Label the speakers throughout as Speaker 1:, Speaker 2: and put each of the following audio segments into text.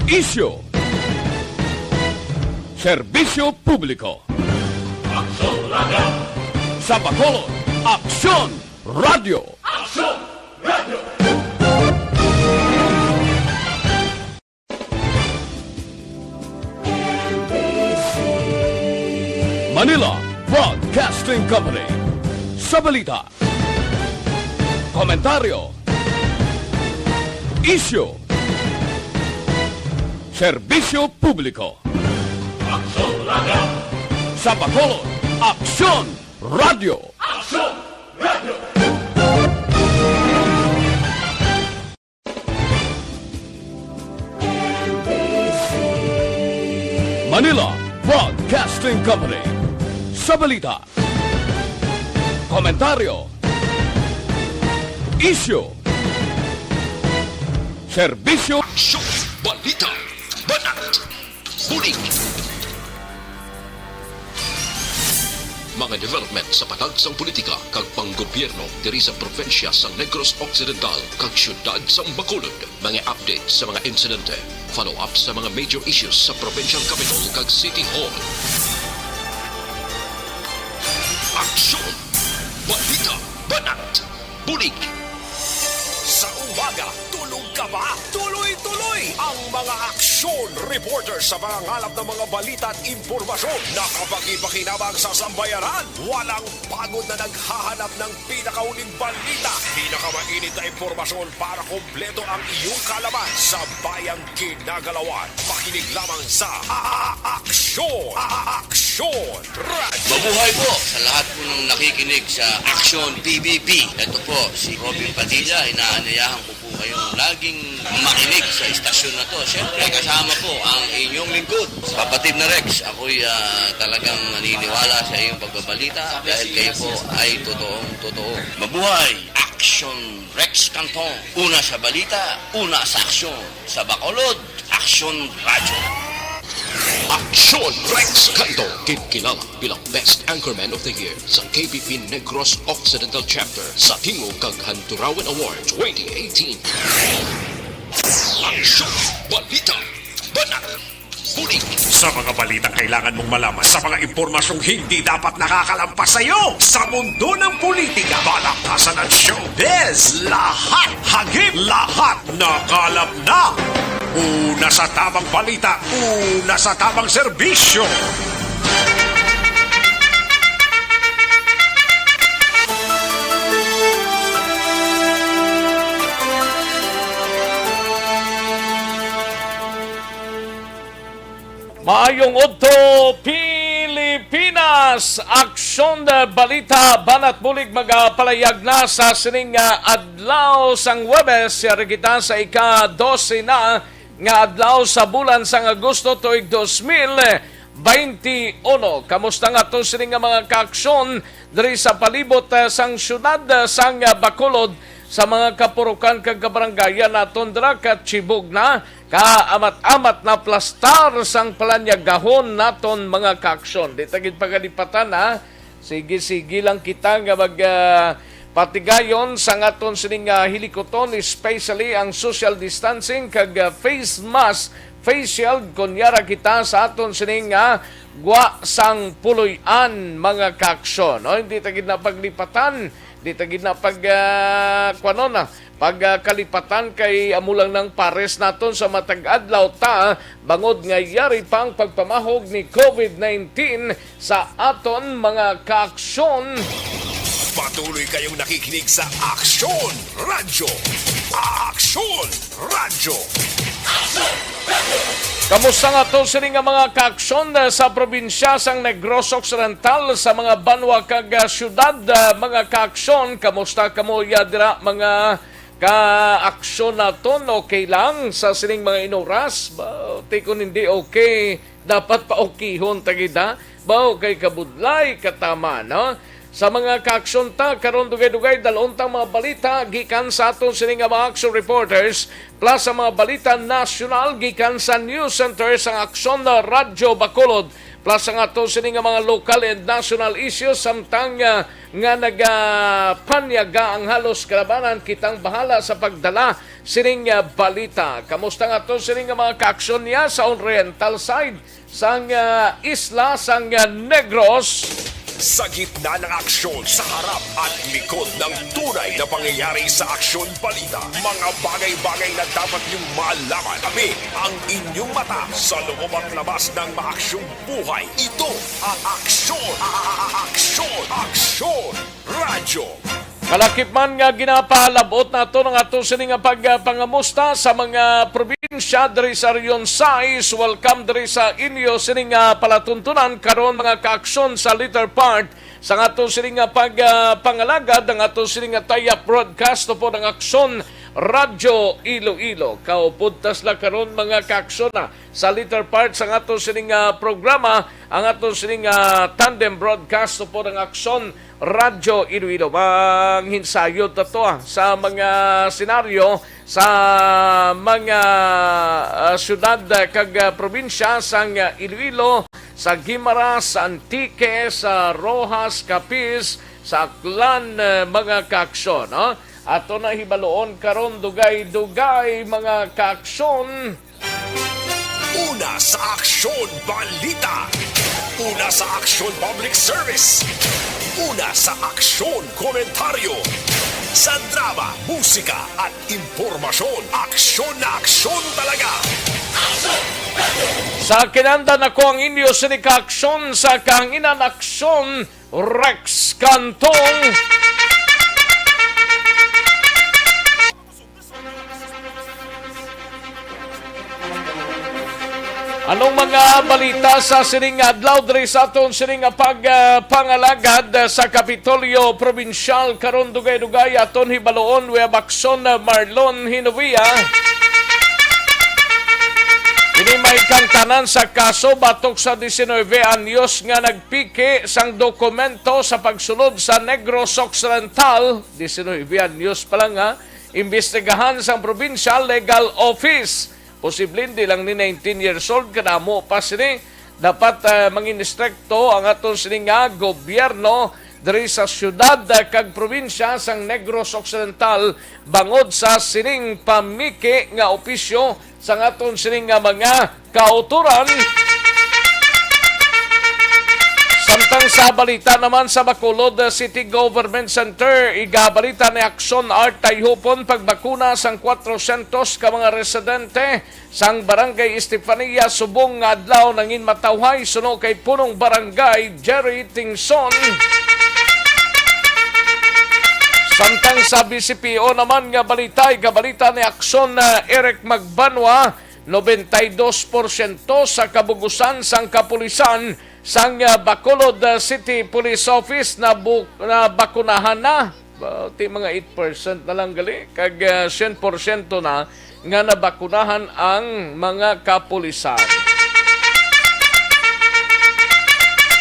Speaker 1: Isyu, serbisyo publiko.
Speaker 2: Aksyon Radio!
Speaker 1: Sa Bacolod, Aksyon Radio.
Speaker 2: Aksyon Radio!
Speaker 1: Manila Broadcasting Company. Sa balita, komentaryo, isyu, serbisyo publiko.
Speaker 2: Aksyon Radio!
Speaker 1: Sa Bacolod, Aksyon Radio.
Speaker 2: Aksyon Radio!
Speaker 1: Manila Broadcasting Company. Sa balita, komentaryo, isyu, serbisyo.
Speaker 3: Aksyon, balita, banat, huling. Mga development sa patagsang politika kag panggobyerno diri sa probinsya sa Negros Occidental kag syudad sa Bacolod. Mga update sa mga insidente, follow-up sa mga major issues sa provincial capital kag City Hall. Aksyon, balita, banat, bulig.
Speaker 4: Sa umaga, tulog ka ba? Tuloy-tuloy ang mga aksyon reporter sa mga ngalap ng mga balita at impormasyon. Nakapag-ipakinabang sa sambayaran. Walang pagod na naghahanap ng pinakauling balita. Pinakamainit na impormasyon para kompleto ang iyong kalaman sa bayang kinagalawan. Makinig lamang sa Aksyon! Aksyon Radio!
Speaker 5: Mabuhay po sa lahat po ng nakikinig sa Action PBB. Ito po si Robin Padilla. Inaanyayahan ko po kayong laging makinig sa istasyon na to. Siyempre, kasama po ang inyong lingkod. Kapatid na Rex, ako'y talagang naniniwala sa iyong pagbabalita dahil kayo po ay totoong-totoo. Mabuhay! Action Rex Canton. Una sa balita, una sa aksyon. Sa Bacolod, Action Radio.
Speaker 3: Aksyon Rex Canto, kilala bilang Best Anchorman of the Year sa KBP Negros Occidental Chapter sa Tingog kag Hanturawan Award 2018. Aksyon, balita, banat, huling.
Speaker 4: Sa mga balitang kailangan mong malaman, sa mga impormasyong hindi dapat nakakalampas sa iyo, sa mundo ng politika, balakasan at showbiz, lahat hagip, lahat nakalap na. Una sa tamang balita, una sa tamang serbisyo.
Speaker 6: Maayong Udto, Pilipinas! Aksyon na balita, banat bulig magapalayag na sa sining adlaw sang Webes, kita sa ika-12 na nga adlaw sa bulan sang Agosto tuig 2021. Kamusta nga to sining mga kaaksyon diri sa palibot sang syudad sang Bacolod sa mga kapurukan kag kabarangayan naton dira ka Chibog na kaamat-amat na plastar sang palanyagahon naton mga kaaksyon. Di tagid pagalipatan ha. Sige lang kita nga mag patigayon sa ngaton sining hilikoton, especially ang social distancing kag face mask facial kunyara kita sa aton sining gwa sang puloy-an mga kaaksyon. No? Hindi tagid na paglipatan, di tagid na pagkalipatan kay amulang ng pares naton sa matag adlaw ta bangod nga yari pang pagpamahog ni COVID-19 sa aton mga kaaksyon.
Speaker 4: Patuloy kayong nakikinig sa Aksyon Radio. Aksyon Radio.
Speaker 6: Kamusta nga to sining mga kaaksyon sa probinsya sang Negros Occidental sa mga banwa kag syudad mga kaaksyon? Kamusta kamo dira mga ka-aksyon naton? Okay lang sa sining mga inoras? Ba, kung hindi okay, dapat pa okihon tagida. Ba, okay kabudlay, katama, no? Sa mga kaaksyon ta, karon dugay-dugay dalontang mga balita gikan sa aton sining mga action reporters plus sa mga balita nasyonal gikan sa news center sa Aksyon na Radyo Bacolod. plus ang ato sini nga mga local and national issues samtang nga nagapanyaga ang halos kalabanan kitang bahala sa pagdala sining balita. Kamusta nga ato sini nga mga kaaksyon niya sa oriental side sang isla sang Negros?
Speaker 4: Sa gitna ng aksyon, sa harap at likod ng tunay na pangyayari sa aksyon balita, mga bagay-bagay na dapat niyong malaman. Kami ang inyong mata sa loob at labas ng maaksyong buhay. Ito ang Aksyon! Aksyon! Radyo!
Speaker 6: Kalakip man nga ginapalabot nato ng ato sini nga pagpangamusta sa mga probinsya diri sa Region 6. Welcome diri sa inyo sini nga palatuntunan karon mga kaaksyon sa later part sa ato sini nga pagpangalagad ang ato sini nga tayap broadcast po ng Aksyon Radyo Iloilo. Kaupudtas la karon mga kaaksyon na sa later part sa ato sini nga programa ang ato sini nga tandem broadcast po ng Aksyon Radyo Iloilo. Manghinsayod na to sa mga senaryo sa mga syudad kag probinsya sang Iloilo, sa Guimaras, sa Antique, sa Rojas, Capiz, sa Aklan, mga kaaksyon. Ato na hibaloon karon dugay-dugay mga kaaksyon.
Speaker 4: Una sa Aksyon Balita. Una sa Aksyon Public Service. Una sa Aksyon Komentaryo. Sa drama, musika at impormasyon. Aksyon na aksyon talaga.
Speaker 6: Sa kinandan ako ang inyo sini kaaksyon sa kahanginan aksyon Rex Cantong. Anong mga balita sa sining adlaw diri sa aton sining pagpangalagad sa Kapitolyo Provincial karon dugay-dugay aton hibaloon we Bakson Marlon Hinovia. Ini may kantanan sa kaso batok sa 19 anyos nga nagpiki sang dokumento sa pagsulod sa Negros Occidental. 19 anyos pa lang imbestigahan sang Provincial Legal Office. Posible hindi lang ni 19 years old kadamo pa sini dapat manginistrekto ang aton sini nga gobyerno diri sa syudad kag probinsya sang Negros Occidental bangod sa sining pamiki nga opisyo sang aton sini nga mga kauturan. Samtang sa balita naman sa Bacolod City Government Center, igabalita ni Aksyon Art Tayhupon pagbakuna sang 400 ka mga residente sang Barangay Estefania Subong nga adlaw nangin matawhay suno kay punong barangay Jerry Tingson. Samtang sa BCPO naman nga balita, igabalita ni Aksyon Eric Magbanwa, 92% sa kabugusan sang kapulisan sang Bacolod City Police Office na bakunahan na. Ti mga 8% na lang gali. Kag 100% na nga nabakunahan ang mga kapulisan.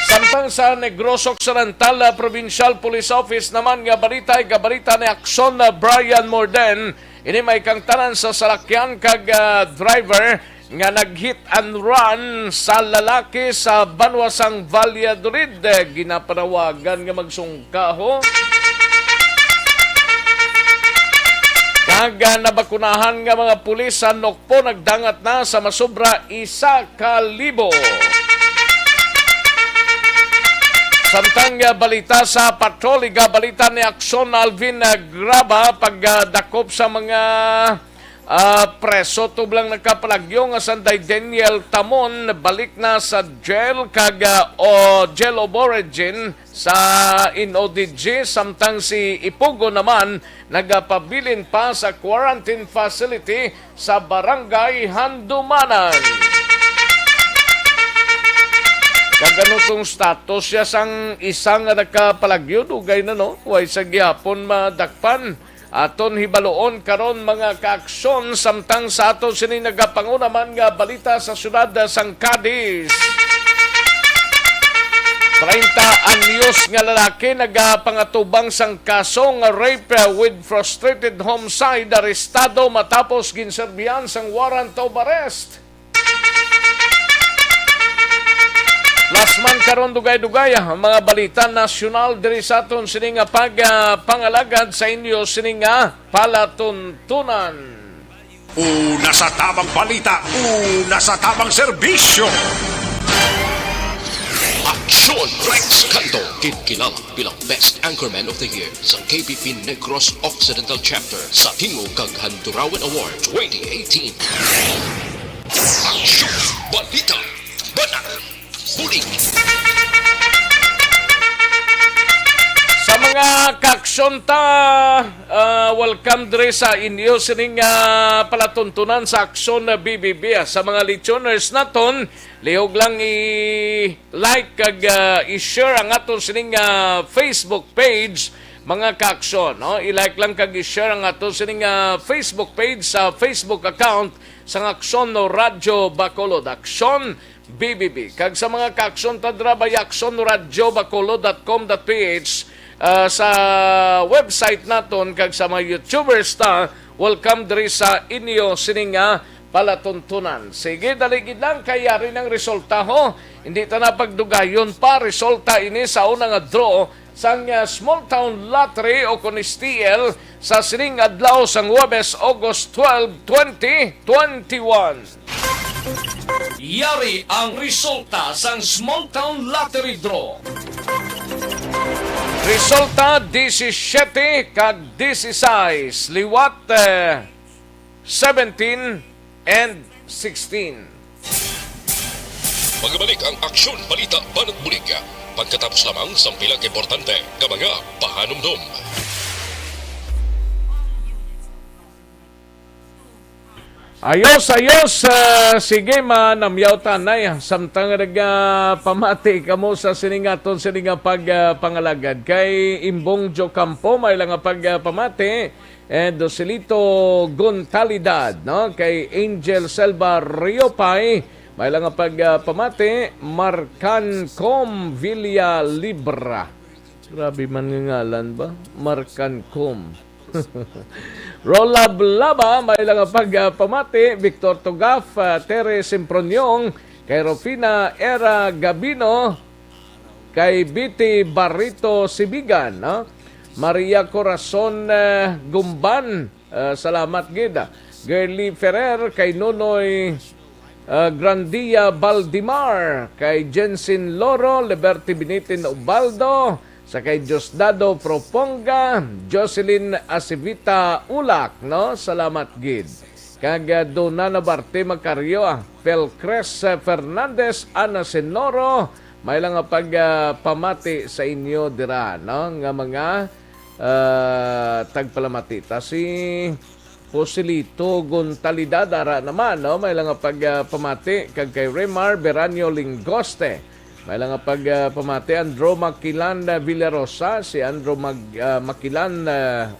Speaker 6: Samtang sa Negros Occidental Provincial Police Office naman nga balita ni Aksyon Brian Morden. Ini may kangtanan sa salakyan kag driver nga nag-hit and run sa lalaki sa Banwasang Valladolid. Ginapanawagan nga magsungkaho. Kag nabakunahan nga mga pulis sa Nokpo nagdangat na sa masubra 1,000. Samtang balita sa patrol, balita ni Aksyon Alvin Graba pagdakop sa mga preso tublang nagkapalagyo nga sanday Daniel Tamon balik na sa jail kag jail of origin sa INODG. Samtang si Ipugo naman nagapabilin pa sa quarantine facility sa Barangay Handumanan. Kaganotong status siya sang isang nagkapalagyo dugay na way sa gihapon madakpan. Aton hibaloon karon mga kaaksyon samtang sa aton sini nagapangunaman nga balita sa syudad sang Cadiz. 30 anyos nga lalaki nagapangatubang sang kaso nga rape with frustrated homicide arestado matapos ginserbihan sang warrant of arrest. Lasman karon dugay-dugay ang mga balita nasyonal diri sa aton sini nga pangalagad sa inyo sini nga palatuntunan.
Speaker 4: Una sa tamang balita, una sa tamang serbisyo.
Speaker 3: Aksyon Rex Canto, kinkilala bilang Best Anchorman of the Year sa KBP Negros Occidental Chapter sa Tingog kag Handurawan Award 2018. Aksyon Balita Banat Bulig.
Speaker 6: Sa mga kaksyonta, welcome diri sa inyo sining palatuntunan sa aksyon na BBB. Sa mga listeners naton, lihog lang i-like kag i-share ang aton sining Facebook page, mga kaaksyon. No? I-like lang kag i-share ang aton sining Facebook page sa Facebook account sa Aksyon no Radyo Bacolod. Aksyon BBB. Kag sa mga kaaksyon tadra bay aksyonoradyobacolod.com.ph sa website naton kag sa mga YouTubers ta, welcome diri sa inyo sining palatuntunan. Sige, daligid lang kayari ng resulta ho. Hindi ta na pagdugayon pa resulta ini sa unang draw sang Small Town Lottery o kung STL sa sining adlaw sang Huwebes, August 12, 2021. Yari ang resulta sang Small Town Lottery Draw. Resulta 17 kag 16, liwat 17 and 16.
Speaker 3: Magbalik ang Aksyon Balita Banat Bulig. Pagkatapos lamang sa pilang importante nga mga pahanumdum.
Speaker 6: Ayos, sige manamyaw tanay. Samtang pamati kamo sa siningaton sininga pagpangalagad. Kay Imbong Jo Campo, may lang pagpamati. And Dosilito Gontalidad, no? Kay Angel Selva Riopay, may lang pagpamati. Marcan Com Villa Libra. Grabe man nga ngalan ba? Marcan Com. Rolab Laba, may lang pagpamati. Victor Tugaf, Tere Simpronyong, kay Rofina Era Gabino, kay Biti Barrito Sibigan, no? Maria Corazon Gumban, salamat gida. Girly Ferrer, kay Nonoy Grandia Baldimar, kay Jensen Loro, Liberty Binitin Ubaldo, sa kay Diosdado Proponga, Jocelyn Asivita Ulak, no? Salamat gid. Kag Donana Barte Macario, Pelcres Fernandez, Ana Senoro, may lang pagpamati sa inyo dira, no? Nga mga tagpalamati. Ta si Joselito Gontalidad ara naman, no? May lang pagpamati kag kay Remar Beranio Lingoste. May lang pagpamati Andro Makilan Villarosa, si Andro Makilan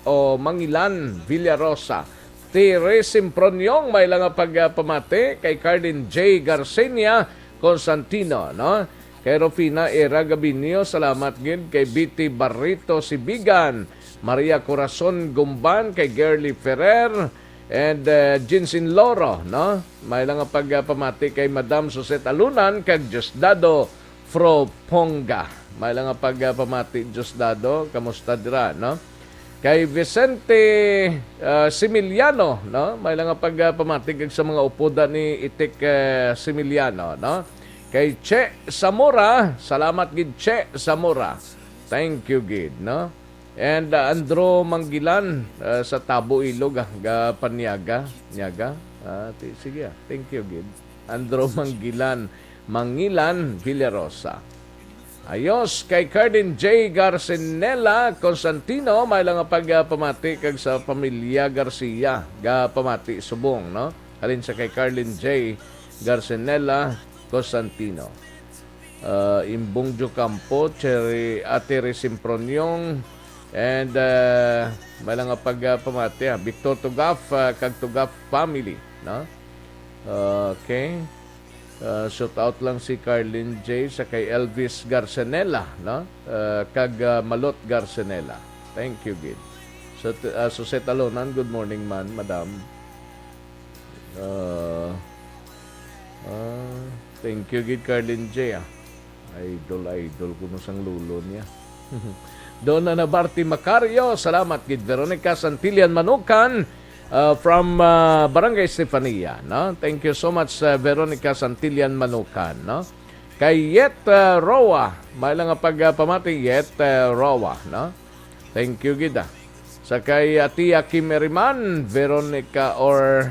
Speaker 6: o Mangilan Villarosa. Tere Simpronyong, may lang pagpamati kay Cardin J. Garcenia Constantino, no? Kay Rofina Era Gabinio, salamat gid. Kay Biti Barrito Sibigan, Maria Corazon Gumban, kay Girly Ferrer, and Jinsin Loro, no? May lang pagpamati kay Madam Suset Alunan, kag Diosdado Proponga. May lang pagpamati Diosdado, kamusta dira, no? Kay Vicente Similiano, no? May lang pagpamati kag sa mga upoda ni Itik Similiano, no? Kay Che Zamora, salamat gid Che Zamora. Thank you gid, no? And Andro Manggilan sa Tabo Ilog, ga Panyaga, Nyaga. Sige, thank you gid. Andro Manggilan, Mangilan Villarosa. Ayos, kay Cardin J. Garcinella Constantino, may lang pagpamati kag sa pamilya Garcia, ga pamati subong, no? Alin sa kay Carlin J. Garcinella Constantino. Imbong Jo Campo, Ate Simpronyong, and may lang pagpamati Victor Tugaf, kag Tugaf family, no? Okay. Shout out lang si Carlin J. sa kay Elvis Garcenella, no? Kag Malot Garcenella. Thank you, gid. So, Suset Alonan, good morning man, madam. Thank you, gid Carlin J. Idol ko nung sang lulo niya. Donna Nabarti Macario, salamat gid. Veronica Santillan Manukan from Barangay Estefania, no? Thank you so much Veronica Santillan Manukan, no? Kay Yet Roa, may lang nga pagpamati Yet Roa, no? Thank you gid. Sa kay Tia Kim Eriman, Veronica or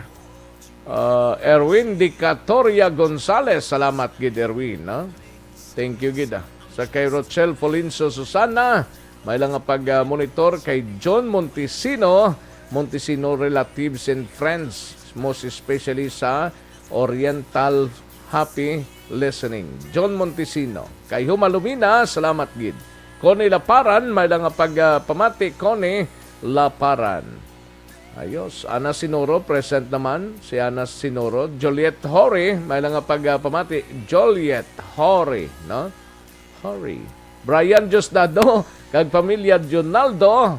Speaker 6: Erwin Dicatoria Gonzales, salamat gid Erwin, no? Thank you gid. Sa kay Rochelle Folinso Susana, may lang nga pag-monitor kay John Montesino Relatives and Friends, most especially sa Oriental Happy Listening. John Montesino. Kay Humalumina, salamat gid. Connie Laparan, may lang nga pagpamati Connie Laparan. Ayos. Ana Sinoro, present naman. Si Ana Sinoro. Joliet Hori, may lang nga pagpamati Joliet Hori, no? Hori. Brian Diosdado, kag pamilya Junaldo,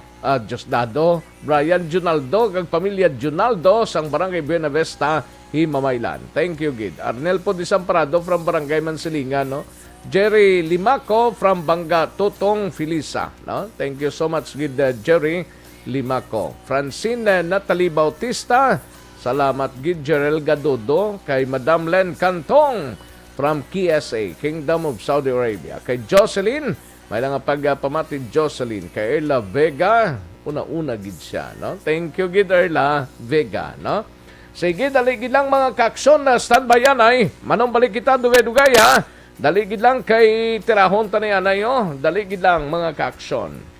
Speaker 6: Brian Junaldo, kag pamilya Junaldo, sang Barangay Buena Vista, Himamaylan. Thank you, gid. Arnel po Disamparado from Barangay Mansilingan, no? Jerry Limaco from Banga Tutong, Filisa, no? Thank you so much, gid, Jerry Limaco. Francine Natalie Bautista, salamat, gid, Jerel Gadudo, kay Madam Len Cantong, from KSA, Kingdom of Saudi Arabia. Kay Jocelyn, may lang nga pagpamati Jocelyn. Kay Erla Vega, una-una gid siya, no? Thank you gid Erla Vega, no? Sige, daligid lang mga kaksyon na standby ay. Manong balik kita dugay-dugay ha. Daligid lang kay tirahon tanayan ayo. Daligid lang mga kaksyon.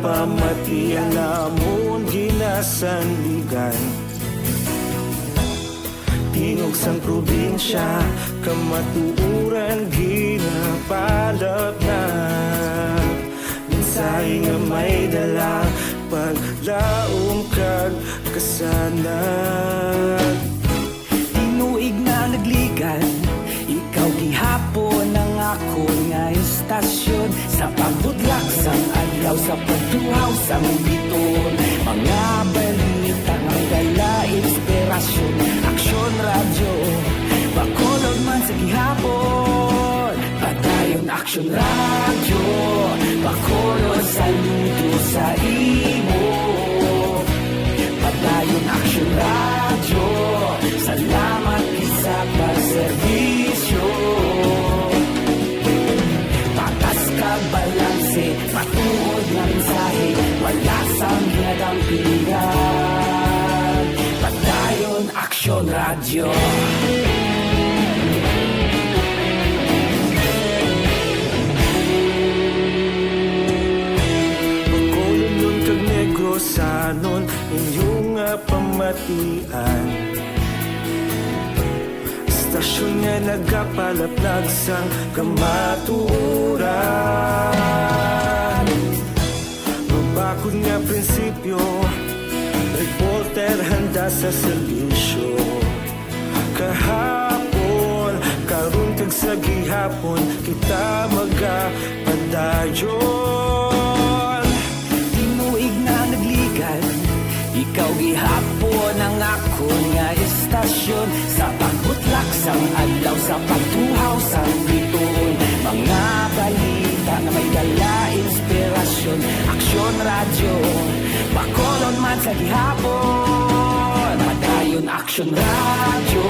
Speaker 7: Pamatian namon ginasandigan tingog sang probinsya kamatuuran ginapalap na minsay nga may dala paglaom kag kasanan tinuig na nagligan ikaw gihapon ang ako nga istasyon sa pagbudlak sang adlaw sa pagtuhaw sang biton mga balita nga dala inspirasyon aksyon radyo bakolog man sa gihapon padayon aksyon radyo bakolog saludo sa imo padayon aksyon radyo salamat isa pagserbisyo balanse, patuod na mensahe, wala sang ginagampingan. Padayon Aksyon Radio. Bakolon nun kag Negrosanon, inyong pamatian. Istasyon nga nagapalaplag sang kamaturan mabakod nga prinsipyo reporter handa sa serbisyo kahapon karon kag sa gihapon kita magapadayon tinuig na nagligan ikaw gihapon ang ako nga istasyon sa pagbutlak sang adlaw sa pagtuhaw sang biton mga balita na may dala inspirasyon aksyon radyo bakolon man sa gihapon padayon aksyon radyo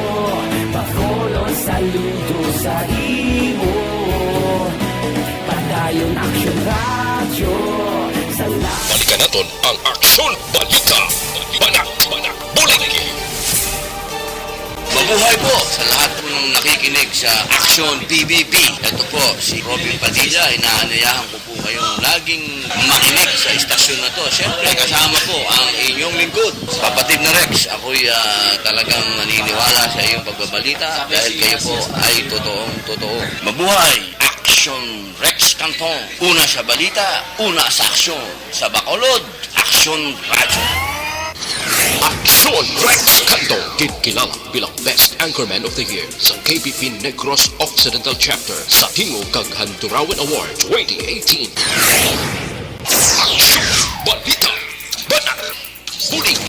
Speaker 7: bakolon saludo sa imo padayon aksyon radyo salamat.
Speaker 3: Balikan natin ang Aksyon Balita. Banak, buligi.
Speaker 5: Mabuhay po Sa lahat po ng nakikinig sa Action PBB, ito po si Robin Padilla, inaanyayahan ko po kayong laging makinig sa istasyon na to. Siyempre, kasama po ang inyong lingkod. Kapatid na Rex, ako'y talagang naniniwala sa iyong pagbabalita dahil kayo po ay totoong-totoo. Mabuhay! Action Rex Canton. Una sa balita, una sa aksyon. Sa Bacolod, Action Radio.
Speaker 3: Aksyon Rex Canto, kinikilala bilang Best Anchorman of the Year sa KBP Negros Occidental Chapter sa Tingog kag Handurawan Award 2018. Aksyon Balita Banat Bulig.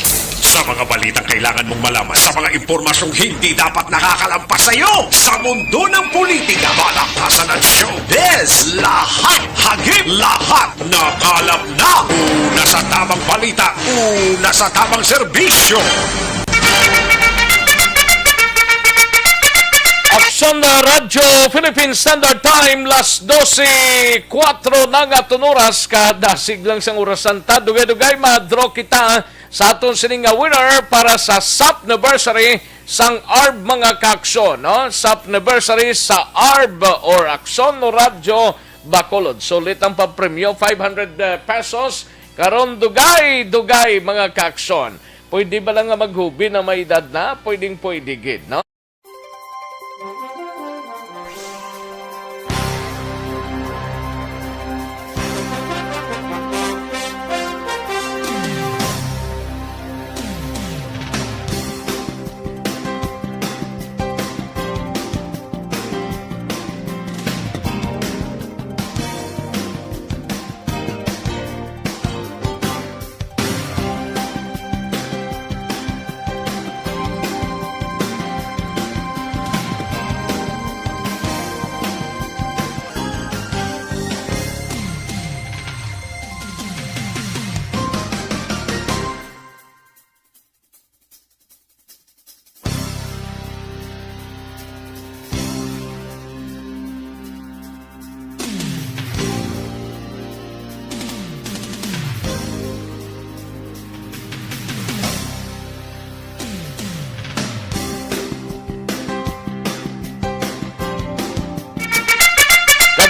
Speaker 4: Sa mga balitang kailangan mong malaman, sa mga impormasyong hindi dapat nakakalampas sa iyo, sa mundo ng politika, balakasan at showbiz, lahat hagip, lahat nakalap na. Una sa tamang balita, una sa tamang serbisyo.
Speaker 6: Aksyon na Radyo Philippine Standard Time, las 12:04 na nga tunuras, kada siglang sang orasan ta, dugay-dugay madro kita sa aton sining nga winner para sa SAP anniversary sang ARB mga kaaksyon, no? SAP anniversary sa ARB or Aksyon no Radyo Bacolod. Sulit ang papremyo, 500 pesos. Karon dugay mga kaaksyon. Pwede ba lang nga maghubi na may edad na? Pwede gid, no?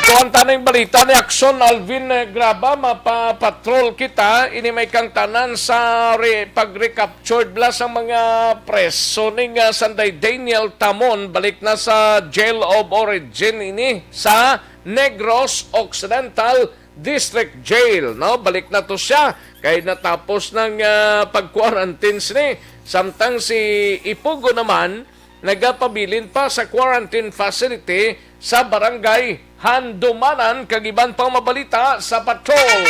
Speaker 6: Kuan tanang balita ni Aksyon Alvin Graba, mapapatrol kita, ini may kang tanan sa pag-recaptured blas ang mga preso ning Sanday Daniel Tamon, balik na sa Jail of Origin ini sa Negros Occidental District Jail, no? Balik na to siya kay natapos ng pag-quarantine ni. Samtang si Ipugo naman nagapabilin pa sa quarantine facility sa barangay Handumanan, kagiban pang mabalita sa patrol.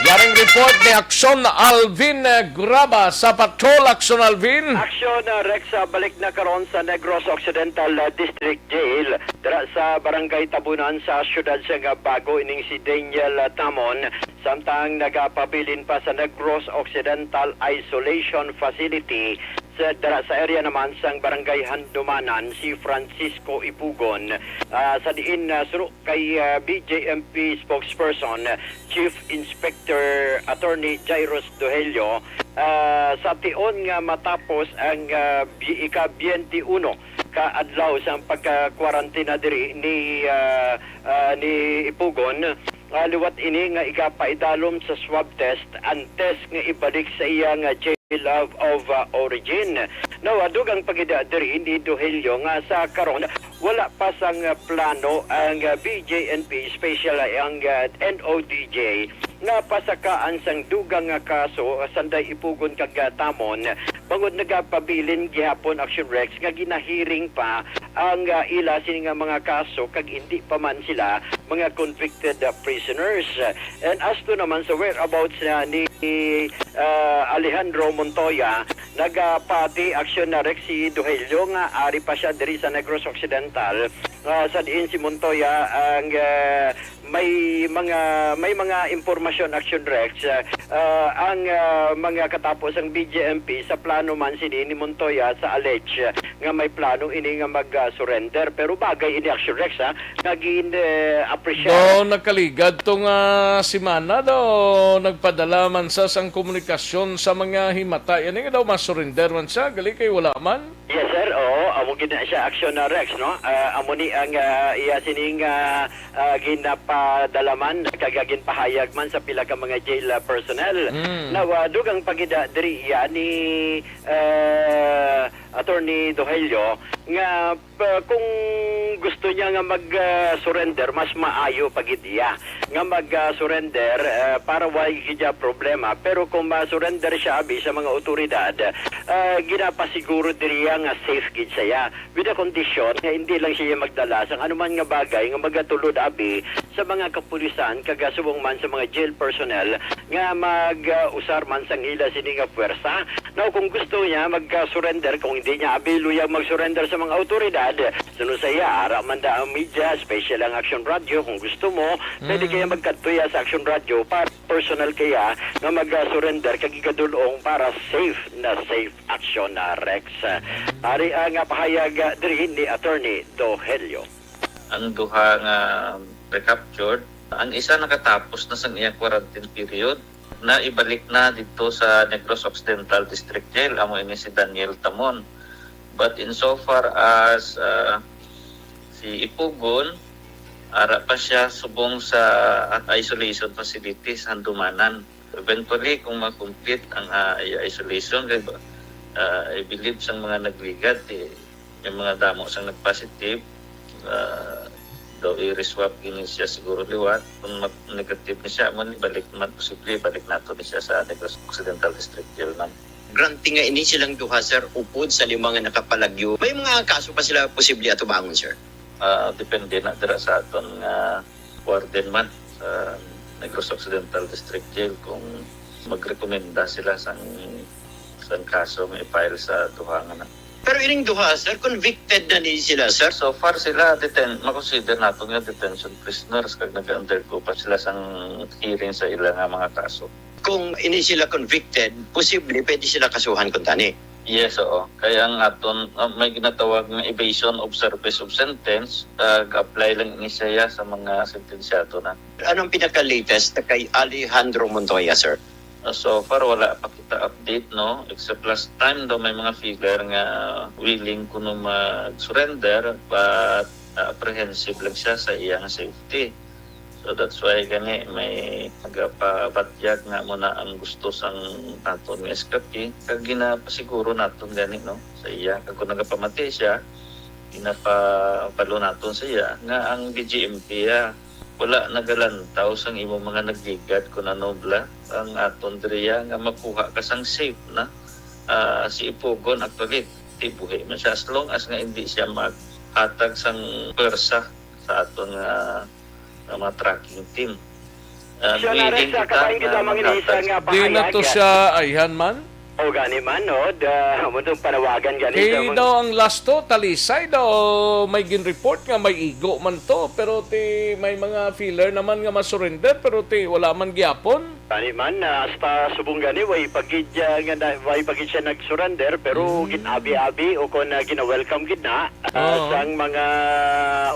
Speaker 6: Yaring report ni Aksyon Alvin Graba sa patrol. Aksyon Alvin.
Speaker 8: Aksyon Rex, balik na karon sa Negros Occidental District Jail dira sa barangay Tabunan sa siyudad sa Bago, ining si Daniel Tamon, samtang nagapabilin pa sa Negros Occidental Isolation Facility dara sa area naman sang barangay Handumanan si Francisco Ipugon. Sa diin suro kay BJMP spokesperson Chief Inspector Attorney Jairus Dohelio, sa tion nga matapos ang ika-21 kaadlaw sa pagka-quarantine diri ni Ipugon, liwat ini nga ikapaidalom sa swab test, ang test nga ibalik sa iyang jail of origin. Nawadog ang pagida diri ni Dohelio nga sa karon wala pa sang plano ang BJNP, special ang NODJ, nga pasakaan sang dugang nga kaso sanday Ipugon kag Tamon. Bangod nagapabilin gihapon Action Rex nga ginahiring pa ang ila sini nga mga kaso kag hindi pa man sila mga convicted prisoners. And as to naman sa whereabouts ni Alejandro Montoya, nagapati Action Rex si Dohelio nga ari pa siya diri sa Negros Occidental. Sa diin si Montoya ang may mga impormasyon Action Rex ang mga katapos ang BJMP sa plano man sini ni Montoya sa allege nga may plano ini nga mag-surrender pero bagay ini Action Rex naging appreciate
Speaker 6: Do nakaligad tong simana do nagpadala man sa sang komunikasyon sa mga himata. Yan nga daw masurrender man siya. Gali kay wala man.
Speaker 8: Yes sir, amo gina siya Action Rex no. Amo ni ang iya sining ginapadalaman kagagin pahayag man sa pila ka mga jail personnel. Now dugang pagida diri ni Attorney Dohelio nga kung gusto niya nga mag-surrender mas maayo pagid iya nga mag-surrender para wala gidya problema pero kung ma-surrender siya abi sa mga otoridad ginapasiguro diri nga safe gid siya with the condition nga hindi lang siya magdala sa anuman nga bagay nga magatulod abi sa mga kapulisan kagasubong man sa mga jail personnel nga mag-usar man sang ila sini nga puwersa. Now kung gusto niya mag-surrender kung hindi niya abi luyag mag-surrender sa mga otoridad suno sa iya ara man da ang media special ang Action Radio kung gusto mo pwede kaya magkatuya sa Action Radio para personal kaya nga mag-surrender kagigadulong para safe action na Rex. Ari ang pahayag diri ni Attorney Dohelio.
Speaker 9: Ang duha nga recaptured, ang isa nakatapos na sa iyang quarantine period na ibalik na dito sa Negros Occidental District Jail. Amo ini si Daniel Tamon. But insofar as si Ipugon, ara pa siya subong sa isolation facilities handumanan. Eventually, kung ma-complete ang isolation, I believe sa mga nagligat, yung mga damo sa nag-positive, daw i-reswap gini siya siguro liwat. Kung negative ni siya, balik naman posible, balik nato ni siya sa Negros Occidental District Jail naman.
Speaker 10: Granting nga ini silang duha, sir, upod sa limang nga nakapalagyo. May mga kaso pa sila posible ato bangon, sir?
Speaker 9: Depende na dira sa aton warden man sa Negros Occidental District Jail kung magrekomenda sila sa kaso may file sa duha nga na.
Speaker 10: Pero ining duha, sir, convicted na ni sila, sir?
Speaker 9: So far sila makonsider nato nga detention prisoners kag nag-undergo pa sila sang hearing sa ilang mga kaso.
Speaker 10: Kung ini sila convicted, posible pwede sila kasuhan kung tani.
Speaker 9: Yes, oo. Kaya ang aton may ginatawag na evasion of service of sentence, apply lang ni siya sa mga sentensyado na.
Speaker 10: Anong pinaka-latest na kay Alejandro Montoya, sir?
Speaker 9: So far wala pa kita update, no? Except last time daw may mga figure nga willing kuno mag-surrender but apprehensive lang siya sa iyang safety. So that's why gani may nagapabatyag nga muna ang gusto sang aton nga SKP kag ginapasiguro naton gani no sa iya kag kung nagapamati siya ginapabalo naton sa iya nga ang BGMP wala nagalantaw sang imong mga nagligad kun anobla ang aton diriya nga makuha ka sang safe na si Ipugon actually tibuhi man siya as long as nga hindi siya maghatag sang persa sa aton mga tracking team.
Speaker 8: Willing kita
Speaker 6: Di na to siya ayhan man?
Speaker 8: O gani man, no? Mundong panawagan gani.
Speaker 6: Kay daw ang last to, talisay daw may gin-report nga may igo man to. Pero may mga filler naman nga masurrender pero wala man gyapon.
Speaker 8: Gani man, hasta subong gani, way pagid siya nag-surrender pero ginabi-abi o kung gina-welcome gid na sang mga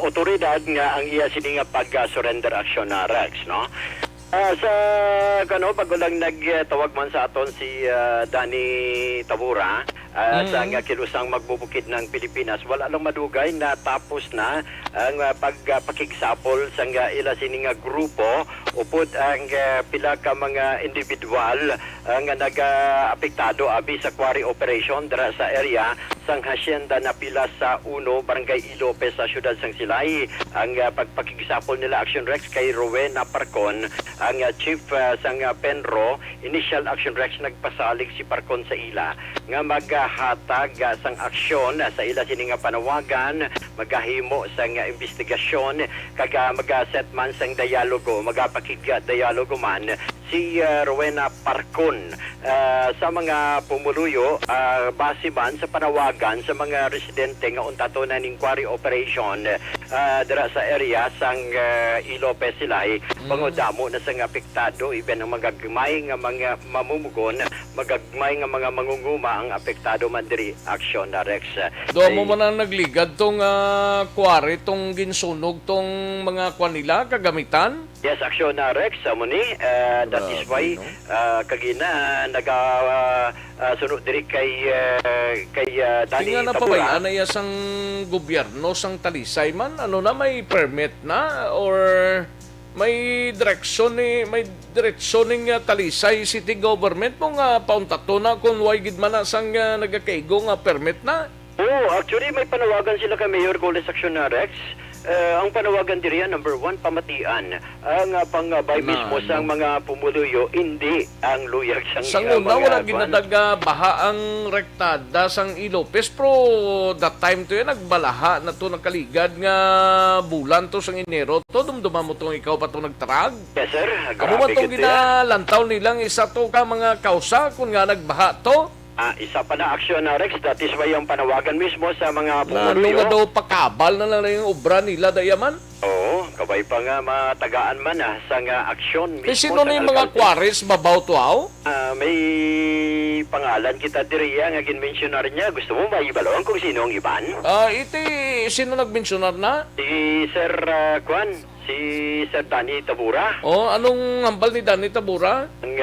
Speaker 8: otoridad nga ang iya sini nga pag-surrender action na Rex, no? Sa bago lang nagtawag man sa aton si Danny Tabura sa nga kilusang magbubukid ng Pilipinas, wala lang madugay na tapos na ang pagpakigsapol sa nga ila sini nga grupo upod ang pila ka mga individual nga nag-apektado abi sa quarry operation dira sa area sang hacienda na pila sa Uno, Barangay Ilope sa siyudad sang Silay. Ang pagpakigsapol nila Action Rex kay Rowena Parcon, ang chief sang Penro. Initial Action Rex nagpasalig si Parcon sa ila nga maghatag sang aksyon sa ila sini nga panawagan, magahimo sang investigasyon kag mag-set man sang dialogo, magapakig dialogo man si Rowena Parcon sa mga pumuluyo base man sa panawagan sa mga residente nga untato na inquiry operation dira sa area sang Ilopez Silay pangudamo na sang apektado even ang magagmay nga mga mamumugon magagmay nga mga mangunguma ang apektado man diri action na Rex.
Speaker 6: Do mo man ang nagligad tong kuwari tong ginsunog tong mga kwanila kagamitan?
Speaker 8: Yes, action na Rex muni that is why kagina naga sunod diri kay Dani
Speaker 6: Tinga na pabayaan na iya sang gobyerno sang Talisay man ano na may permit na or may direksyon ning Talisay City Government mo nga pauntato na kung way gid man na sang nagakaigo nga permit na.
Speaker 8: Oh, actually may panawagan sila kay Mayor Goles Action na Rex. Ang panawagan diri number 1 pamatian ang pangbay mismo sang mga pumuluyo hindi ang luyag sang
Speaker 6: una wala ginadaga baha ang rektada sang Ilopez pro that time to yan nagbalaha na to nakaligad nga bulan to sang Enero to dumduma mo tong ikaw pa to nagtarag.
Speaker 8: Yes sir.
Speaker 6: Amo man tong ginalantaw nilang isa to ka mga kausa kung nga nagbaha to.
Speaker 8: Isa pa na aksyon na Rex, that is why yung panawagan mismo sa mga
Speaker 6: Lalo
Speaker 8: pumuluyo.
Speaker 6: nga daw pakabal na lang yung obra nila dayaman.
Speaker 8: Oo, kabay pa nga matagaan man sa nga aksyon mismo.
Speaker 6: Sino na yung mga kwaris babaw to aw?
Speaker 8: May pangalan kita diriya nga ginmensionar niya. Gusto mo ba ibalong kung sino ang iban?
Speaker 6: Sino nagmensionar na?
Speaker 8: Si Sir si Sir Danny Tabura.
Speaker 6: Anong hambal ni Danny Tabura?
Speaker 8: Ang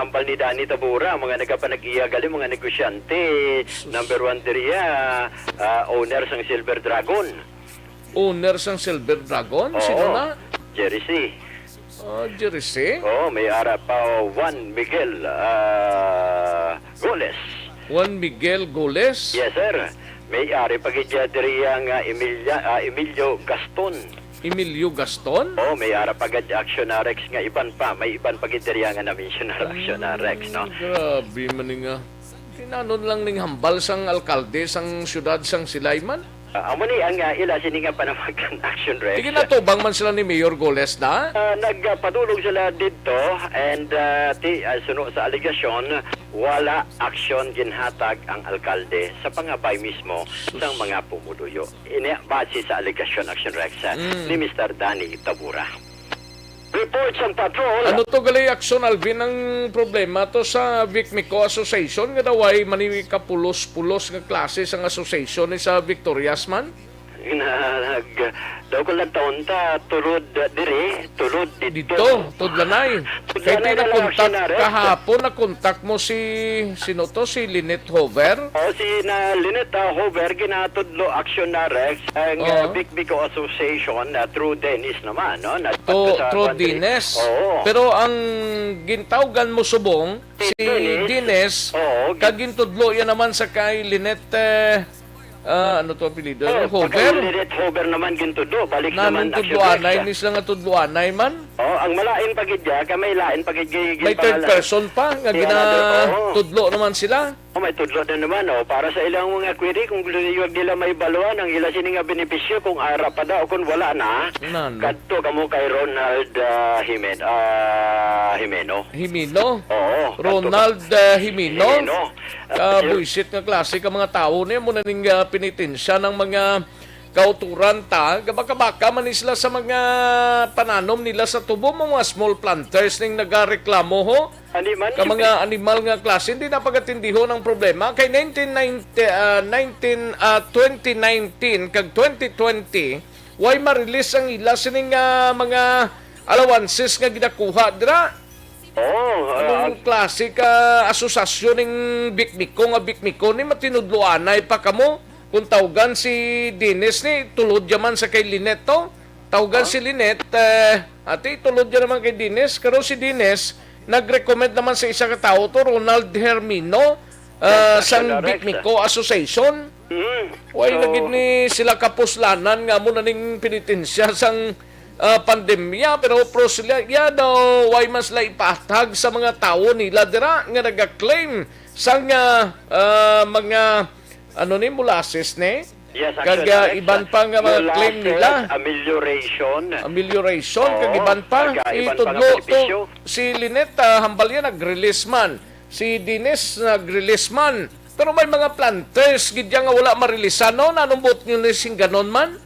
Speaker 8: hambal ni Danny Tabura, mga nagkapanag-iyagali, mga negosyante. Number 1 diriya, owner sang Silver Dragon.
Speaker 6: Owner sang Silver Dragon? Sino na?
Speaker 8: Jerry C.
Speaker 6: Jerry C?
Speaker 8: May ara pa Juan Miguel Goles.
Speaker 6: Juan Miguel Goles?
Speaker 8: Yes, sir. May ari pagidya diriya nga Emilio Gaston.
Speaker 6: Emilio Gaston?
Speaker 8: May ara pagad action na Rex nga iban pa. May iban pagidya nga na-mention na action na Rex, no?
Speaker 6: Grabe man nga. Tinanon lang ning hambal sang alkalde sang syudad sang Silayman.
Speaker 8: Amo ni ang ila sini nga panamagan action Rex.
Speaker 6: Sige natubang man sila ni Mayor Goles na?
Speaker 8: Nagpadulog sila dito and suno sa aligasyon wala aksyon ginhatag ang alkalde sa pangabay mismo ng mga pumuluyo. Ini base sa aligasyon action Rex ni Mr. Danny Tabura. Reports ang patrol.
Speaker 6: Ano to gali aksyon Alvin ang problema to sa Vicmico Association nga daw ay manimi ka pulos-pulos nga klase sang association ni sa Victorias man?
Speaker 8: Daw ko lang taon ta tulod diri, tulod dito.
Speaker 6: Tudlanay. Kaya tinakontak kahapon na kontak mo si sino to? Si Lynette Hover?
Speaker 8: Si Lynette Hover ginatudlo action na Rex ang Vicmico Association through Dennis naman, no?
Speaker 6: Through Dennis. Pero ang gintawgan mo subong si Dennis kagintudlo yan naman sa kay Lynette ano to apelido? Hover?
Speaker 8: Lynette Hover naman gintudo. Balik
Speaker 6: naman
Speaker 8: action
Speaker 6: tudluanay ni sila nga tudluanay man?
Speaker 8: Ang malain pagidya, may lain pagidya.
Speaker 6: May third person pa nga ginatudlo naman sila.
Speaker 8: May tudlo na naman, para sa ilang mga query, kung liwag nila may baluan, ang ila sini nga benepisyo, kung ara pa daw, kung wala na, kadto kamo kay Ronald Jimeno.
Speaker 6: Himino?
Speaker 8: Oo.
Speaker 6: Ronald Jimeno? Buisit nga klase ka mga tao niya, muna ning pinitensya ng mga kauturan ta, gabaka-baka man sila sa mga pananom nila sa tubo, mga small planters ning nagareklamo ho. Ka mga animal nga klase, hindi na pagatindiho ng problema. Kay 2019 kag 2020, why ma-release ang ila sining mga allowances nga ginakuha dira? Anong klase ka asosasyon ng Vicmico ni matinudluanay pa kamo? Kung tawgan si Dennis ni, tulod yaman sa kay Lynette to. Tawgan si Lynette, ati tulod yan naman kay Dennis. Pero si Dennis, nag-recommend naman sa isa katao to, Ronald Hermino, sang Vicmico Association. Why nagid ni sila kapuslanan nga muna ning penitensya sang pandemya, pero pro sila, daw, why mas la ipatag sa mga tao nila dira nga nag-claim sang mga molasses ni
Speaker 8: Yes,
Speaker 6: kag iban pa nga mga
Speaker 8: molasses,
Speaker 6: claim nila.
Speaker 8: amelioration.
Speaker 6: Kag iban pa.
Speaker 8: Iban pa nga
Speaker 6: Itudlo
Speaker 8: benepisyo.
Speaker 6: to. Si Lynette Hambalya nag-release man. Si Dines nag-release man. Pero may mga planters, gidya nga wala marilisan no? Nanumbot nyo na sing ganon man?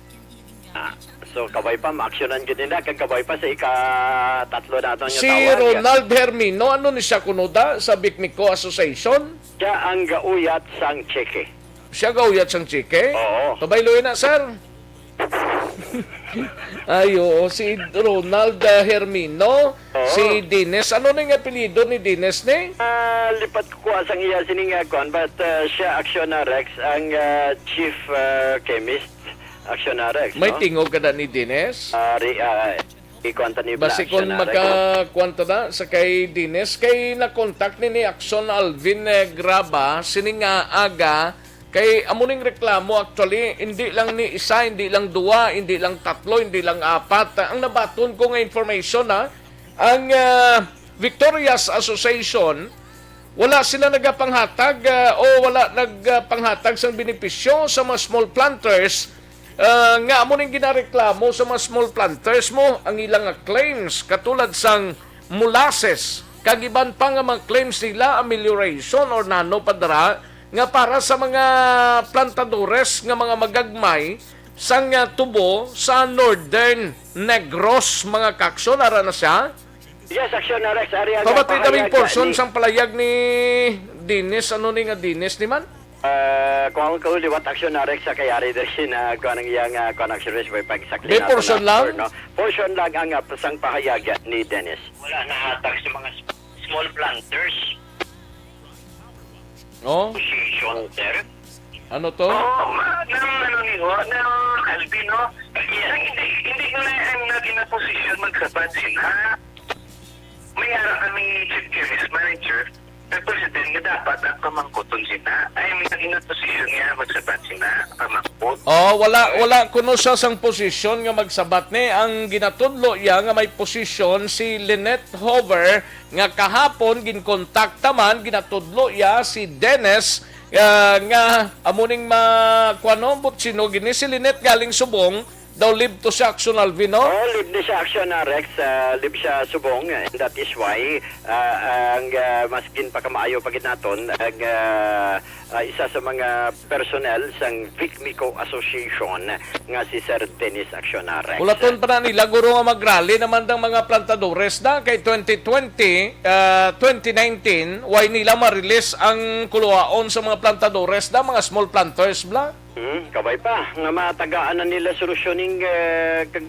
Speaker 8: So, kabay pa, maaksyonan gid nila. Kag kabay pa sa ika-tatlo nato
Speaker 6: Si Ronald Hermino, ano ni siya kunoda sa Bicmico Association?
Speaker 8: Siya ang gauyat sang cheque.
Speaker 6: Siya gauyat sang chike?
Speaker 8: Oo.
Speaker 6: Pabayloy na, sir. Ayo, si Ronald Hermino, si Dines. Ano na yung apelido ni Dines ni?
Speaker 8: Lipat ko sang iya siningagon, but siya Actionarex, ang chief chemist Actionarex.
Speaker 6: May
Speaker 8: no?
Speaker 6: tingog ka na ni Dines?
Speaker 8: Ikwanta ni Bla
Speaker 6: Basi kung
Speaker 8: Actionarex.
Speaker 6: makakwanta na sa kay Dines, kay na-contact ni Action Alvin Graba, sininga aga, kay amuning reklamo actually, hindi lang ni isa, hindi lang dua, hindi lang tatlo, hindi lang apat. Ang nabaton ko nga information ang Victoria's Association, wala sila nagapanghatag o wala nagpanghatag sa benepisyo sa mga small planters nga amuning ginareklamo sa mga small planters mo ang ilang claims katulad sang molasses. Kagiban pa nga mga claims nila amelioration or nano padara nga para sa mga plantadores nga mga magagmay sang tubo sa Northern Negros mga kakson ara na siya.
Speaker 8: Yes, Actionarex.
Speaker 6: Pabatid kaming portion sang palayag ni Dines. Ano ni nga Dines ni man?
Speaker 8: Kung ang kauliwat Actionarex sa kayari dahil na kung anong iyang Actionarex may pagsakli
Speaker 6: May portion lang?
Speaker 8: No? Portion lang ang sang pahayag ni Dennis.
Speaker 10: Wala na hatag sa mga small planters.
Speaker 6: Oh,
Speaker 10: Position, sir.
Speaker 6: ano to?
Speaker 10: Ano ni Ho, ng Alvin, no? Hindi ko na natin na position magsabat sila. May ara kami chief chemist manager, president nga dapat ang kamangkuton sila. Ay, may naging na position nga magsabat sila, kamangkot.
Speaker 6: Oh, wala kuno siya sang posisyon nga magsabat ni. Ang ginatudlo iya nga may posisyon si Lynette Hover nga kahapon ginkontakta man ginatudlo iya si Dennis nga amuning makuanombot sino gini si Lynette galing Subong daw live to sa Action Alvin, no?
Speaker 8: Live na siya Actionarex, live siya Subong, and that is why ang maskin pa kamaayo pagit naton ang isa sa mga personnel sang Bicmico Association nga si Sir Dennis Actionarex.
Speaker 6: Ulaton pa na nila guro nga magrally naman ng mga plantadores na kay 2020, 2019, why nila ma-release ang kuluaon sa mga plantadores na mga small planters bla?
Speaker 8: Kabay pa nga matagaan na nila solusyoning kag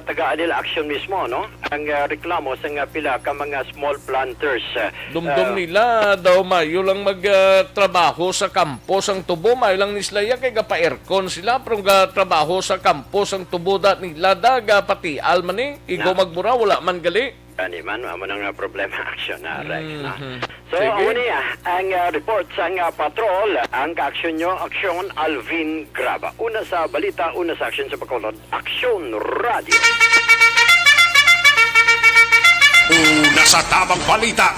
Speaker 8: tagaan nila action mismo, no? Ang reklamo sa nga pila ka mga small planters.
Speaker 6: Dumdum nila daw mayo lang magtrabaho sa kampo sang tubo, mayo lang nislaya kay gapa-aircon sila pero trabaho sa kampo sang tubo da nila daga pati alman ni igo magbura wala man gali.
Speaker 8: Ani man amo nang problema Actionarex. So,
Speaker 6: Sige.
Speaker 8: amo niya ang report sa nga patrol, ang ka-action nyo, Action Alvin Graba. Una sa balita, una sa action sa Bacolod, Action Radio.
Speaker 4: Una sa tamang balita,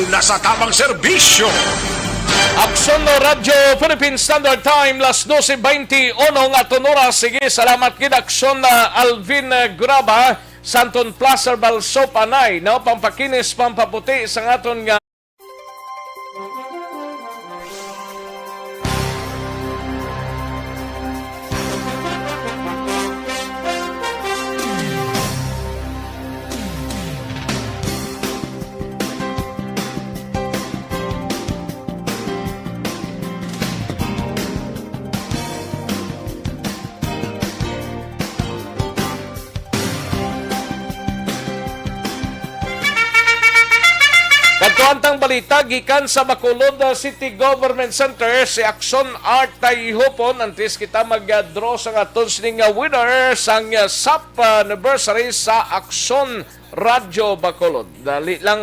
Speaker 4: una sa tamang serbisyo.
Speaker 6: Action Radio Philippine Standard Time las 12:21 nga oras. Sige, salamat gid Action Alvin Graba. Santon Plaza Balso Panay, no? Pampakinis, pampaputi sa aton nga Katuantang balita, gikan sa Bacolod City Government Center, si Action Art Tayhupon, antes kita mag-draw sa aton sining winner sang SAP anniversary sa Action Radio Bacolod. Dali lang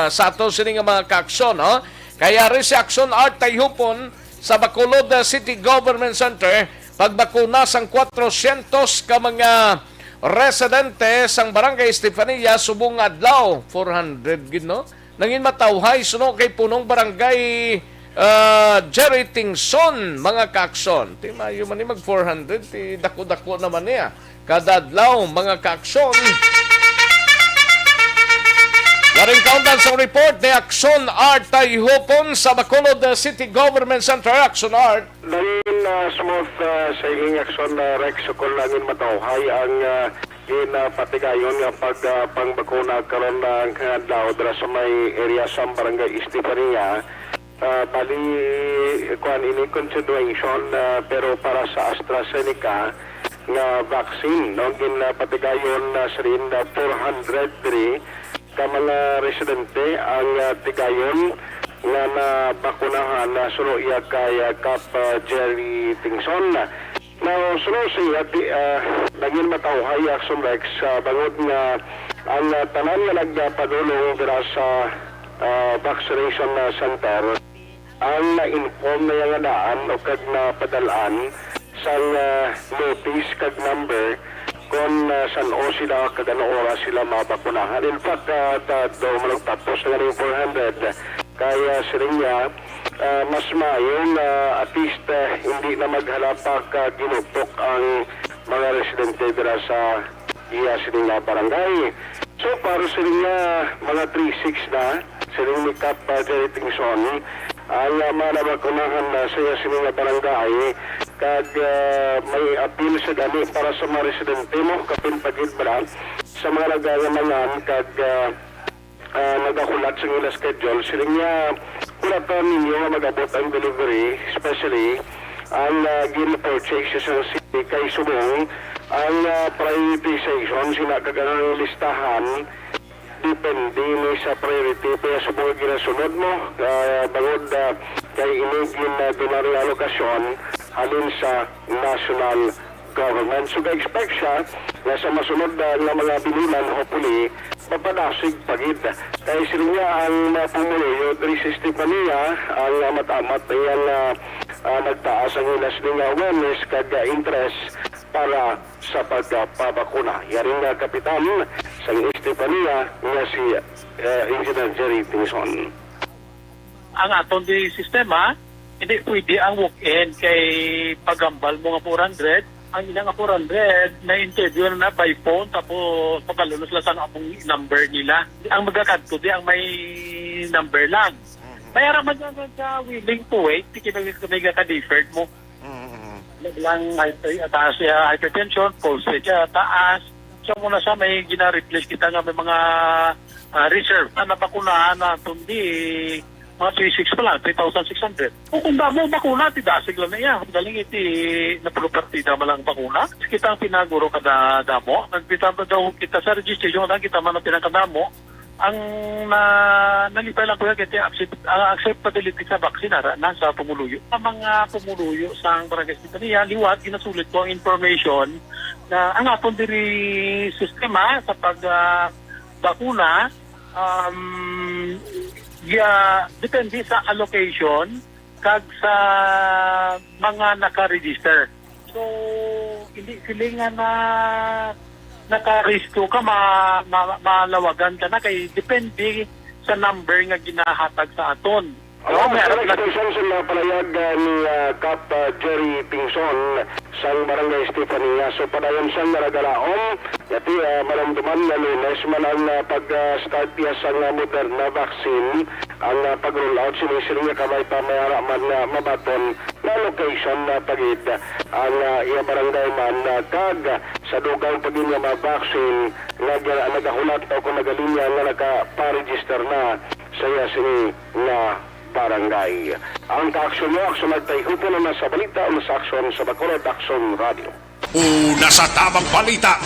Speaker 6: sa aton sining mga ka-aksyon, no? Kaya rin si Action Art Tayhupon sa Bacolod City Government Center, pagbakuna sang 400 ka mga residente sang Barangay Estefania, Subong Adlaw, 400 gid, no? Nangin matawhay suno kay punong barangay Jerry Tingson, mga kaaksyon. Ti mayo man ni mag 400, ti dako-dako naman niya. Kada adlaw, mga kaaksyon. Laring kauntan sa report ni Aksyon Art Tayhupon sa Bacolod City Government Center. Aksyon Art.
Speaker 11: Dahil smooth sa hing aksyon Rex kung langin matauhay ang ginapatigayon nga pangbakuna karon ng adlaw dira sa may area sa Barangay Estefania. Bali kuan ini consideration pero para sa AstraZeneca nga vaccine no ginapatigayon sa rin 403 ka mga residente ang tigayon nga nabakunahan na suno iya kay Kap Jerry Tingson. Now, suno siya naging matauhay Action Rex bangod nga ang tanan nga nagpadulong dira sa vaccination center ang na-inform na yung daan o kag napadalaan sa notice kag number kung saan o sila kagano oras sila mabakunahan. In fact, daw malagtapos na rin 400 kaya sila niya mas mayong at least hindi na maghalapak ginupok ang mga residente dira sa iya sila barangay. So para sila niya mga 3-6 na sila ni Kap Jerry Tingson ang manabakunahan na sa iya sila barangay kag may appeal sa dami para sa mga residente mo kapin pagid ba sa mga nagayamanan kag nagakulat sa ilang schedule sila niya kulatan ninyo nga mag-abot ang delivery especially ang gin-purchase sa city kay subong ang prioritization sila kaganang listahan depende ni sa priority kaya subong ginasunod mo bangod kay inigin donary allocation halin sa national government. So, ka-expect siya na sa masunod na mga bilinan, hopefully, mapadasig pagid. Kaya sila niya ang pumuluyo, 360 pa niya, ang matamat na yan nagtaas ang ilas ng awareness kag interest para sa pagpapakuna. Yaring na kapitan sa Estefania nga si Engineer Jerry Tingson.
Speaker 12: Ang aton di sistema, hindi pwede ang walk-in kay pagambal mo nga 400. Ang ilang nga 400 na interview na by phone tapos pagkalunos lang sa among number nila. Ang magkakadto di ang may number lang. Mayara man ka willing to wait, di may ka-deferred mo. Lang taas hypertension, pulse siya taas. So muna sa may gina-replace kita nga may mga reserve na nabakunahan na tundi mga 3,600 pa lang, 3,600. Kung damo bakuna, tidasig lang na iya. Galing iti napulo-partida malang bakuna. Kita ang pinaguro kada damo. Nagpitama daw kita sa registration na kita man ang pinakadamo. Ang nalipay lang ko yan kaya acceptability sa vaccine nasa pumuluyo. Ang mga pumuluyo sa Barangay Estefania, liwat, inasulit ko ang information na ang atong diri sistema sa pagbakuna depende sa allocation kag sa mga naka-register. So, hindi sila nga na naka-register ka, malawagan ka na kay depende sa number nga ginahatag sa aton.
Speaker 11: Meron na sa palayag ni Kap Jerry Tingson sa Barangay Estefania. So padayon sa naragalaon, yati maramdaman na lunes man ang pag-start niya sa Moderna vaccine, ang pag-roll out sinisiling niya kamay pamayara man na mabaton na location na pagid ang iya barangay man kag sa dugang pagin nga vaccine nagahulat o kung nagalinya nga naka-register na sa iya sini na barangay. Ang ka-aksyon mo, aksyon nagtayhupo na nasa balita o nasa aksyon sa Bacolod Aksyon Radio.
Speaker 4: Una sa tamang balita,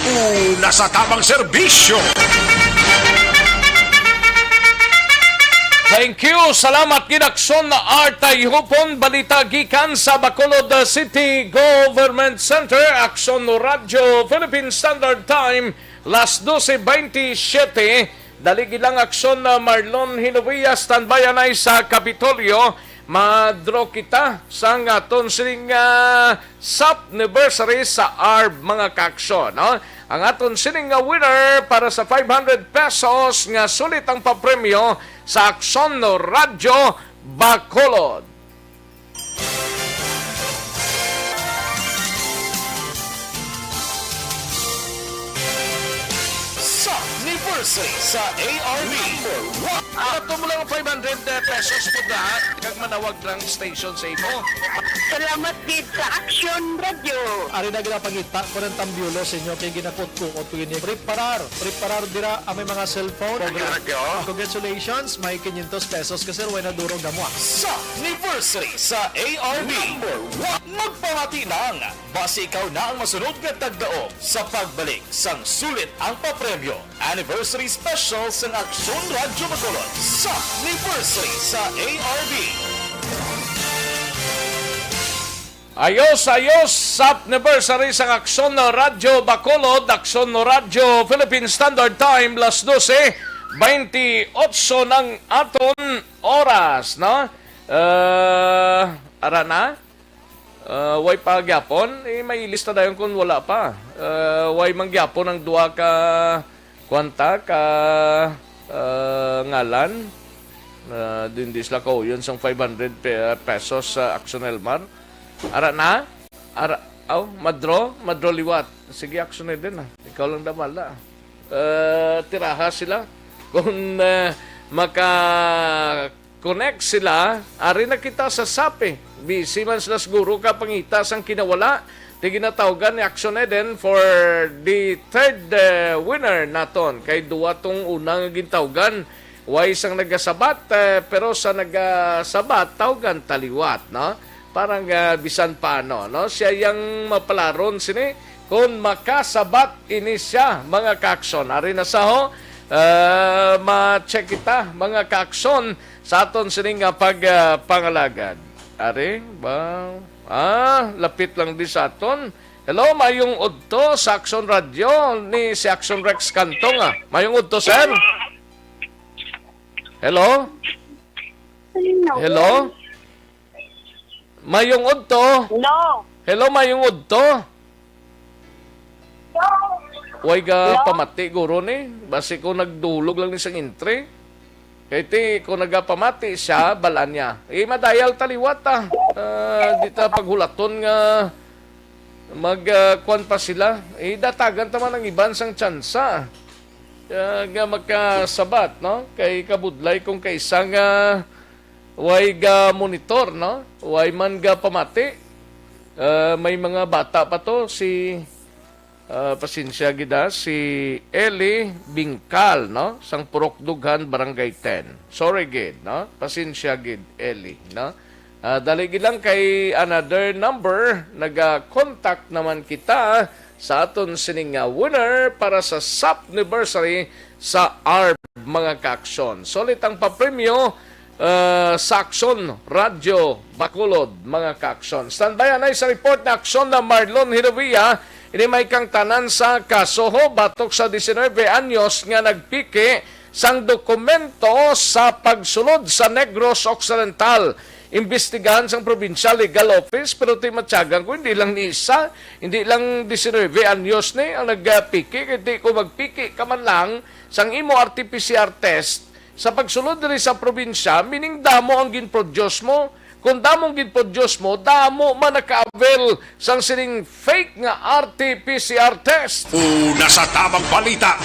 Speaker 4: una sa tamang serbisyo.
Speaker 6: Thank you. Salamat ginaksyon na Artay Hupon. Balita gikan sa Bacolod City Government Center. Aksyon Radio Philippine Standard Time. Las 12:27. Daligi lang aksyon na Marlon Hinovia, standby na sa Kapitolyo. Madro kita sa aton siling SAP anniversary sa ARB mga kaaksyon. No? Ang aton siling winner para sa 500 pesos nga sulit ang papremyo sa Aksyon no Radyo Bacolod.
Speaker 4: anniversary sa ARB.
Speaker 6: Ato mo lang 500 pesos po na kag manawag lang station sa imo.
Speaker 13: Salamat gid sa Action Radio.
Speaker 14: Ari na ginapangita ko ng tambyulo sa inyo kay ginakot ko o tuwin ni preparar dira ang may mga cellphone. Congratulations, may 500 pesos kasi way na durog gamwa.
Speaker 4: Sa anniversary sa ARB. Magpamati ng base ikaw na ang masunod nga tagdaog sa pagbalik sang sulit ang papremyo. Anniversary special sa Aksyon Radyo Bacolod sa anniversary sa ARB.
Speaker 6: Ayos sa anniversary sa Aksyon Radyo Bacolod, Aksyon Radyo Philippine Standard Time, las 12:28 ng aton oras, no? Ara na? Way pa gyapon, may lista dayon kung wala pa. Way mangyapon ang duha ka kwanta ka ngalan. Din sila ko yun sang 500 pesos sa Action Elmar. Ara na? Madro liwat. Sige, Action din na. Ikaw lang damala. Tiraha sila. Kung maka-connect sila, ari na kita sa SAPE. Busy man sila siguro ka pangita sang kinawala. Di ginatawgan ni Action Eden for the third winner naton. Kay duwa tong unang gintawgan. Way sang nagasabat, pero sa nagasabat, tawgan taliwat, no? Parang bisan paano, no? Siya yung mapalaron sini kung makasabat ini siya, mga ka-action. Ari na sa ho, ma-check kita, mga ka-action, sa aton sini nga pagpangalagad. Ari, ba? Lapit lang di sa aton. Hello, mayong udto sa Action Radio ni si Action Rex Cantong. Mayong udto, sir? Hello? Hello? Mayong udto? Hello, mayong udto? Way ga pamati, guro ni. Basi ko nagdulog lang ni sang entry. Kaya kung nagapamati siya, balan niya. Madayal taliwat dita paghulaton nga magkuan pa sila. Datagan taman ang iban sang tsansa. Nga magkasabat, no? Kay kabudlay kung kaisang way ga monitor, no? Way man ga pamati. May mga bata pa to, si pasensya gida, si Eli Bingkal, no? Sang Purok Dughan, Barangay 10. Sorry gid, no? Pasensya gid, Eli, no? Dali gid lang kay another number, naga-contact naman kita sa aton sining winner para sa SAP anniversary sa ARB, mga ka-aksyon. Solid ang papremyo sa Aksyon Radio Bacolod, mga ka-aksyon. Standby na sa report na aksyon na Marlon Hiravia. Ini may kang tanan sa kasoho batok sa 19 anyos nga nagpiki sang dokumento sa pagsulod sa Negros Occidental. Imbestigahan sang Provincial Legal Office pero timatsagan ko hindi lang ni isa, hindi lang 19 anyos ni ang nagpiki, hindi ko magpiki ka man lang sang imo RT-PCR test sa pagsulod diri sa probinsya, meaning damo ang ginproduce mo. Kung damong ginproduce mo, damo man naka-avail sang sining fake nga RT-PCR test.
Speaker 4: Una sa tamang balita,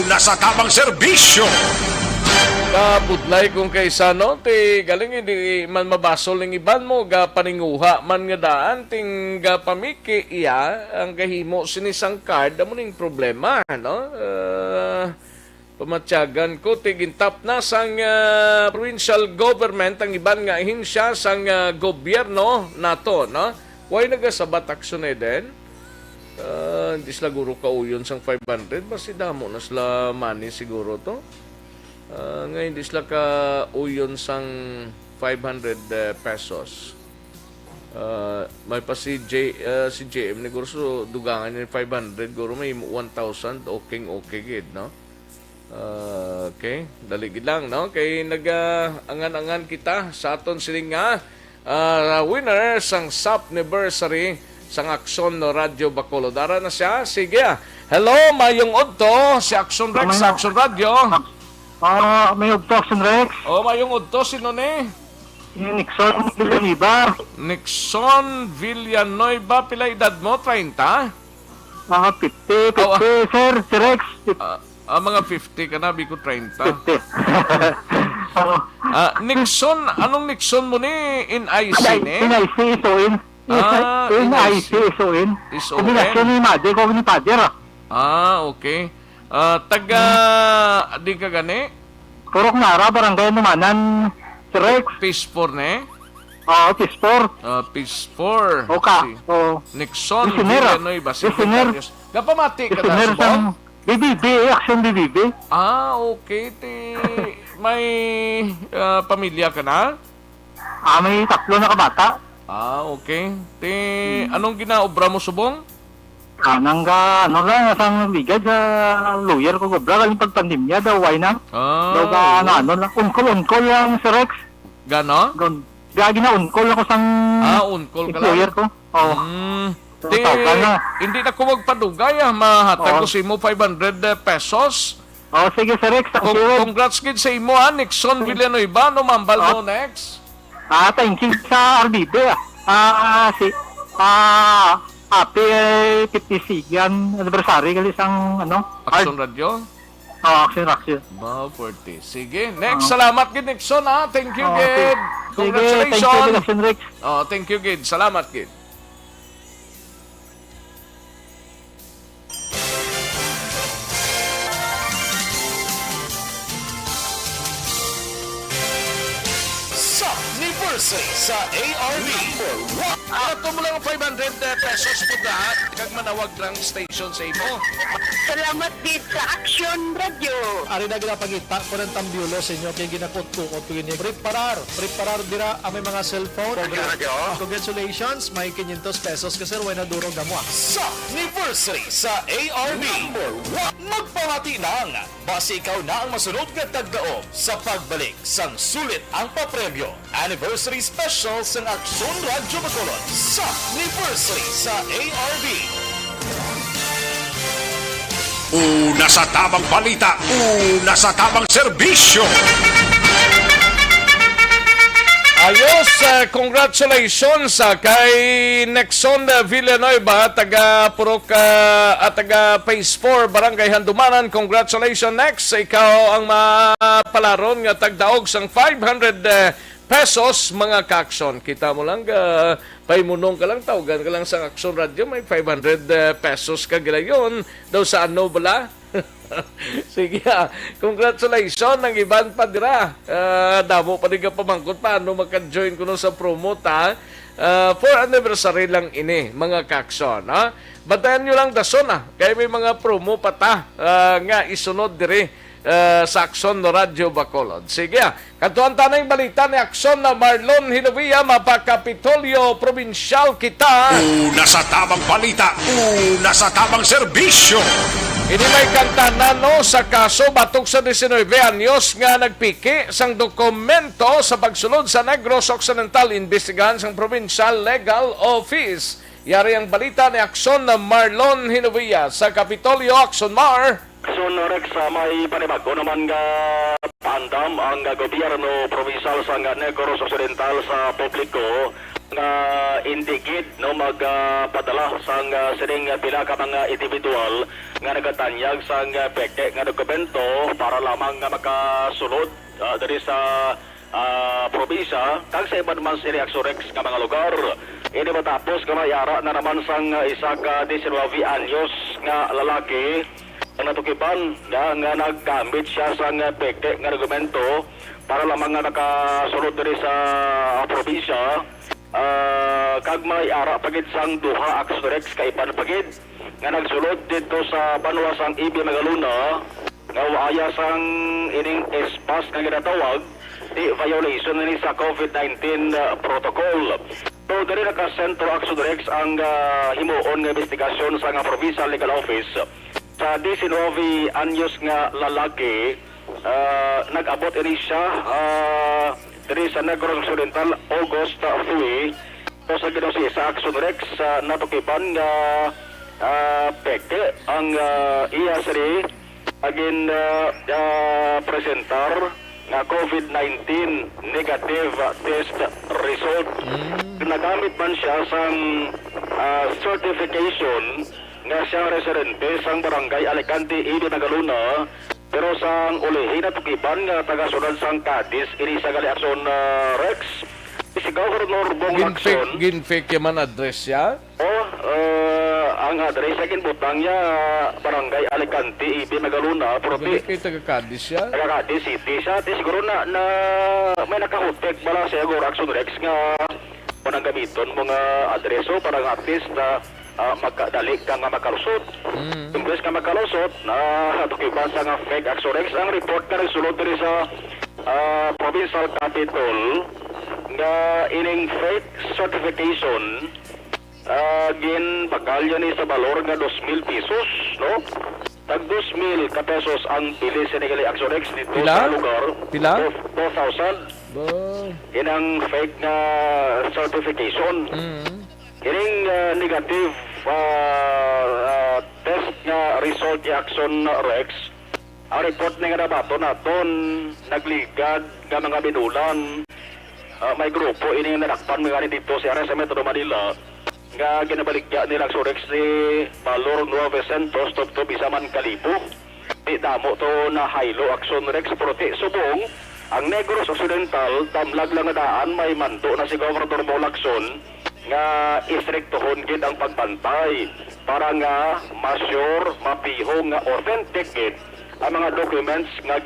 Speaker 4: una sa tamang serbisyo.
Speaker 6: Kabudlay kung kaysa no, ti galing hindi man mabasol ng iban mo, ga paninguha man nga daan, ting ga pamiki iya, ang gahimo sinisang card, amo ning problema, no? Pamatyagan ko, tigintap na sang provincial government, ang iban nga hinsya sang gobyerno nato, no? Why nagasabat aksyon din? Hindi sila guro kauyon sang 500, basi damo na sila money siguro to. Ngayon hindi sila kauyon sang 500 pesos. May pa si JM ni guro, so dugangan niya 500, guro may 1,000, okay gid, no? Okay, daligid lang, no? Kay nag-angan-angan kita sa aton siling nga winner sang SAP anniversary sang Aksyon Radio Bacolod. Dara na siya. Sige. Hello, mayong udto si Aksyon Rex sa Aksyon Radio.
Speaker 12: May udto, Aksyon Rex.
Speaker 6: Mayong udto sino ni?
Speaker 12: Nixon Villanueva.
Speaker 6: Nixon Villanueva, pila edad mo? 30?
Speaker 12: 50, sir, si Rex.
Speaker 6: Mga 50 ka na, biko 30. Nixon, anong Nixon mo ni? In IC ni?
Speaker 15: In IC, isuin. In IC, isuin. Kombinasyon ni Madi, ko ni Pader.
Speaker 6: Okay. Taga, di ka gani?
Speaker 15: Purok Nara, barangay Numanan, si Rex.
Speaker 6: Peace 4 ni?
Speaker 15: Oo, Peace 4.
Speaker 6: Peace 4. Nixon, Villanueva, Secretarios. Kapamati ka na, subong?
Speaker 15: BBB, Action BBB.
Speaker 6: Okay. May pamilya ka na?
Speaker 15: May 3 na kabata.
Speaker 6: Okay. Anong ginaobra mo, subong?
Speaker 15: Nasang bigay sa lawyer ko gobra galing pagpandemya daw, why na? Daw ba, unkol lang si Rex.
Speaker 6: Gano?
Speaker 15: Gagi na unkol ako sang
Speaker 6: unkol ka lang?
Speaker 15: lawyer ko. Oo.
Speaker 6: Hindi na ko magpadugay, mahatag ko sa imo 500 pesos.
Speaker 15: Sige si Rex.
Speaker 6: Congrats kid sa imo, Nixon Villanueva, no mambal mo next.
Speaker 15: Thank you sa RBB. Happy 56 anniversary gali sang
Speaker 6: Action Radio?
Speaker 15: Action.
Speaker 6: 40. Sige. Next, salamat gid Nixon Thank you,
Speaker 15: okay.
Speaker 6: Gid.
Speaker 15: Congratulations. Thank you, Action Rex.
Speaker 6: Thank you, Gid. Salamat, Gid.
Speaker 4: Anniversary sa ARB.
Speaker 6: Ato mo lang 500 pesos po lahat. Kag manawag lang station sa imo.
Speaker 13: Salamat din sa Action Radio.
Speaker 14: Ari na ginapagita ko ng tambyulo sa inyo kay ginakot ko o tuwin preparar dira ang may mga cellphone. Congratulations, may 500 pesos kasi way na durog gamo.
Speaker 4: Sa anniversary sa ARB. Magpamati ng base ikaw na ang masunod nga tagdaog sa pagbalik sang sulit ang papremyo. Anniversary special sang Aksyon Radyo Bacolod sa anniversary sa ARB. Una sa tamang balita, una sa tamang serbisyo.
Speaker 6: Ayos, congratulations kay Nixon Villanueva, taga Purok at taga Phase 4, Barangay Handumanan. Congratulations, next. Ikaw ang mapalaron nga tagdaog sang 500 pesos mga ka-aksyon. Kita mo lang, paimunong ka lang, tawagan ka lang sa Aksyon Radio, may 500 pesos ka gilayon. Daw sa ano bala? Sige, congratulations ng iban pa dira. Damo pa din ka pamangkot paano maka-join ko sa promo ta. For anniversary lang ini, mga ka-aksyon. Batayan nyo lang dason kaya may mga promo pa ta nga isunod diri sa Aksyon Radio Bacolod. Sige, katuan tanay balita ni Aksyon na Marlon Hinovia, mapakapitolyo provinsyal kita.
Speaker 4: Una sa tamang balita, una sa tamang serbisyo.
Speaker 6: Ini may kantanano sa kaso batok sa 19 anyos nga nagpiki sang dokumento sa pagsulod sa Negros Occidental, investigahan sang Provincial Legal Office. Yari ang balita ni Aksyon na Marlon Hinovia sa Kapitolyo. Aksyon Mar.
Speaker 11: Aksyon Rex, may panibago naman nga paandam ang gobyerno provincial sa Negros Occidental sa publiko nga indigid magpadala sang sining pila ka mga individual nga nagatanyag sang peke nga dokumento para lamang nga makasulod diri sa probinsya kag sa iba naman si Aksyon Rex nga mga lugar. Ini matapos kamayara na naman sang isa ka 19 anyos nga lalaki ang natukipan nga naggamit siya sa peke nga dokumento para lamang nga nakasulod diri sa probinsya. Kag may ara pagid sang duha Aksyon Rex kay iban pagid nga nagsulod dito sa banwa sang Ibi Magaluna nga waaya sang ining espas nga ginatawag di violation ni sa COVID-19 protocol. So diri naka-sentro Aksyon Rex ang himuon nga investigasyon sa nga Provincial Legal Office sa 19 anyos nga lalaki. Nag-abot ini siya diri sa Negros Occidental August 3. So sa ginosi sa Aksyon Rex natukipan nga peke ang iya siri agin presentar nga COVID-19 negative test result. Nagamit man siya sang certification nga siyang residente sang barangay Alicante, Ibi, Nagaluna, pero sang ulihin at tukiban nga taga-sunod sang Cadiz, ini sa Galiason Rex, si Governor Bong Lacson,
Speaker 6: Ginfake yaman address ya?
Speaker 11: ang address sa kinbutang niya, barangay Alicante, Ibi, Nagaluna, pero
Speaker 6: taga-Cadiz siya?
Speaker 11: Taga-Cadiz City siya, siguro na may nakahutek bala sa Galiason Rex nga panang gamiton mga adreso para nga at least magdali ka nga makalusot. Imbes ka makalusot na tukiban sa nga fake Axorex, ang report ka nagsulod diri sa provincial capital nga ining fake certification gin bagalya ni sa balor nga 2,000 pesos, no? Tag 2,000 ka pesos ang bili sa Nigali Axorex dito sa lugar.
Speaker 6: Pila?
Speaker 11: 2,000. Inang fake na certification. Ining negative test nga result ni Axon Rex, ang report nga nabato naton nagligad nga mga binulan. May grupo ini nanakpan mga dito sa area sa Metro Manila nga ginabaligya ni Axon Rex ni Valor 900 to bisaman kalibo. Di damo to na haylo Axon Rex prote subong ang Negros Occidental damlag lang nga daan may mando na si Governor Bong Lacson nga istriktohon gid ang pagbantay para nga ma-sure, mapihong nga authentic gid ang mga documents nga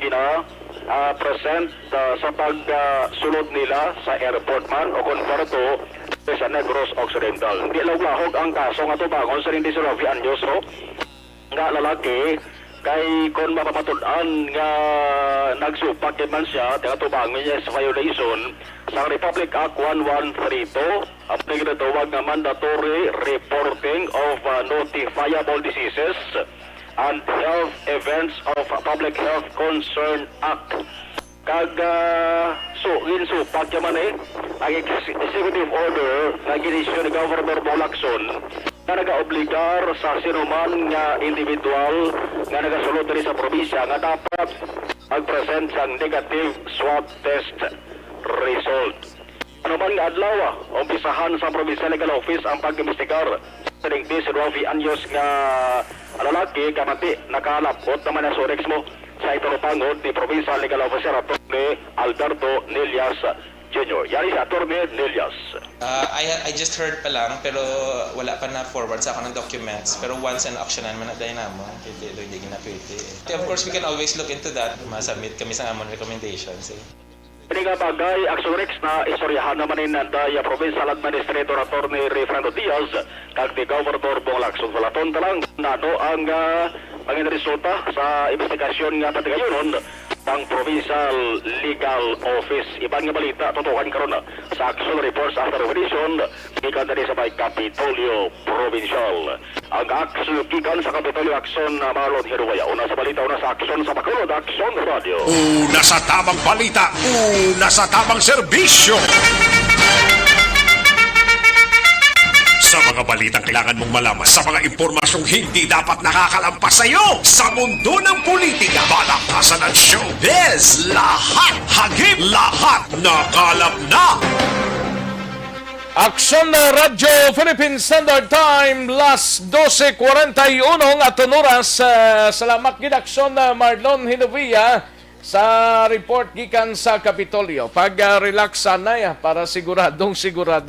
Speaker 11: present sa pagsulod nila sa airport man o konporto sa Negros Occidental. Hindi lahog ang kaso nga tubangon sa Rindy Sorovi Anyoso nga lalaki kay kon mapapatudan nga nagsupak man siya tubangon niya sa violation sa Republic Act 1132 ang pinatawag na mandatory reporting of notifiable diseases and health events of Public Health Concern Act. Kag ginsupak man ang executive order na ginisyo ni Governor Bong Lacson na nag-obligar sa sinuman nga individual nga nagasulod diri sa probinsya nga dapat mag-present sa negative swab test result. Ano man nga adlaw, umpisahan sa Provincial Legal Office ang pag-imbestigar sa Ringdi si Rovi Anyos nga lalaki kamati nakalapot naman na Sorex mo sa itorupangod ni Provincial Legal Officer Atty. Alberto Nelias Jr. Yari si Atty. Nelias.
Speaker 16: I just heard pa lang pero wala pa na forward sa ako ng documents. Pero once an auctionan man na dahil namo, hindi ginapwede. Of course, we can always look into that. Masubmit kami sa amon recommendations.
Speaker 11: Ini nga bagay, Axorex na istoryahan naman ni Nandaya Provincial Administrator Atty. Refrando Diaz kag ni Governor Bong Lacson. Walaton talang nano ang mga resulta sa investigasyon nga patigayonon ng Provincial Legal Office. Ibang nga balita, tutukan karon sa Action Reports After Revolution, gikan dari sa may Kapitolyo Provincial. Ang action gikan sa Kapitolyo Action na Marlon Hiruwaya. Una sa balita, una sa Action sa Bacolod, Action Radio.
Speaker 4: Una sa tamang balita, una sa tamang serbisyo. Sa mga balitang kailangan mong malaman, sa mga impormasyong hindi dapat nakakalampas sa iyo, sa mundo ng politika, balakasan at showbiz, lahat hagip, lahat nakalap na.
Speaker 6: Aksyon na Radyo Philippine Standard Time, last 12:41 at oras. Salamat gid Aksyon na Marlon Hinovia sa report gikan sa Kapitolyo. Pag-relax sana para siguro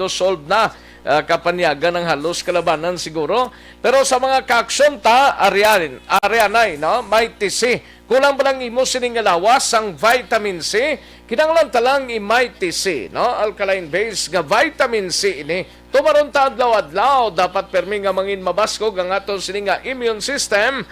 Speaker 6: solve na kapanyagan ng halos kalabanan siguro. Pero sa mga kaaksyon ta, arianay, no? May TC. Kulang ba lang imo sining lawas ang vitamin C? Kinanglan talang i-may TC, no? Alkaline base nga vitamin C ini. Tumaron ta adlaw-adlaw, dapat permi nga mangin mabaskog ang aton sining nga immune system.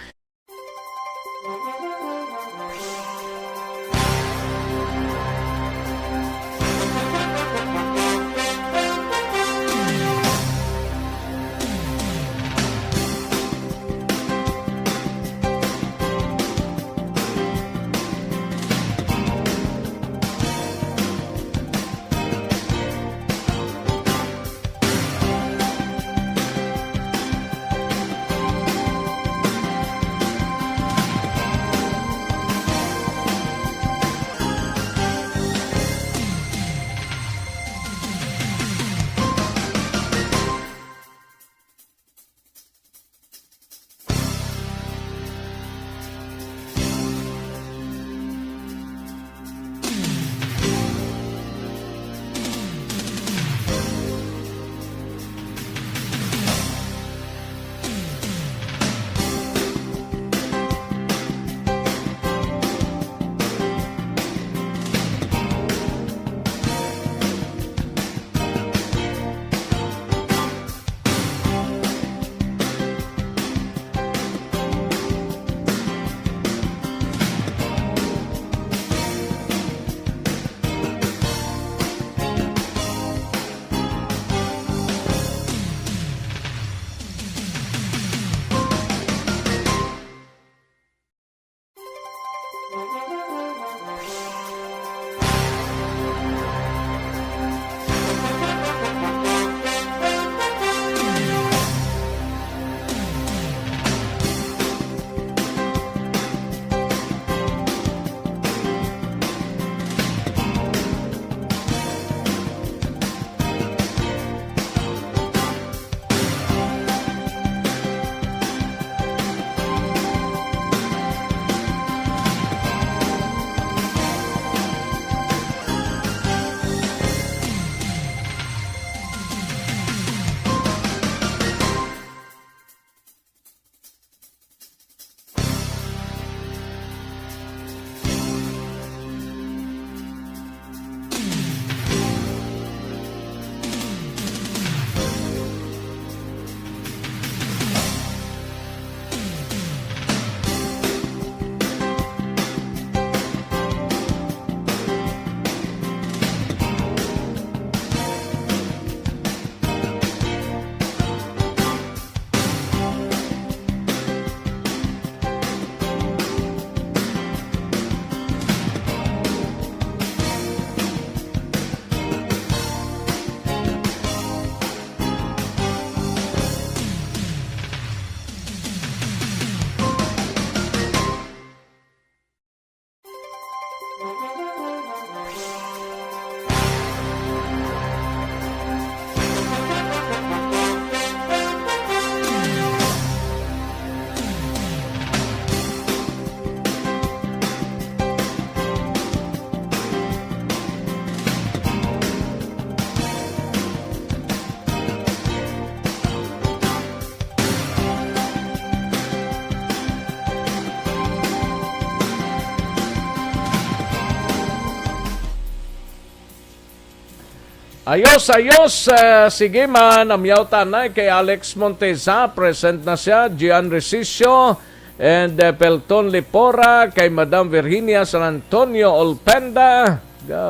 Speaker 6: Ayos, sige man, amyaw tanay kay Alex Monteza, present na siya, Gian Resicio, and Pelton Lipora, kay Madam Virginia San Antonio Olpenda,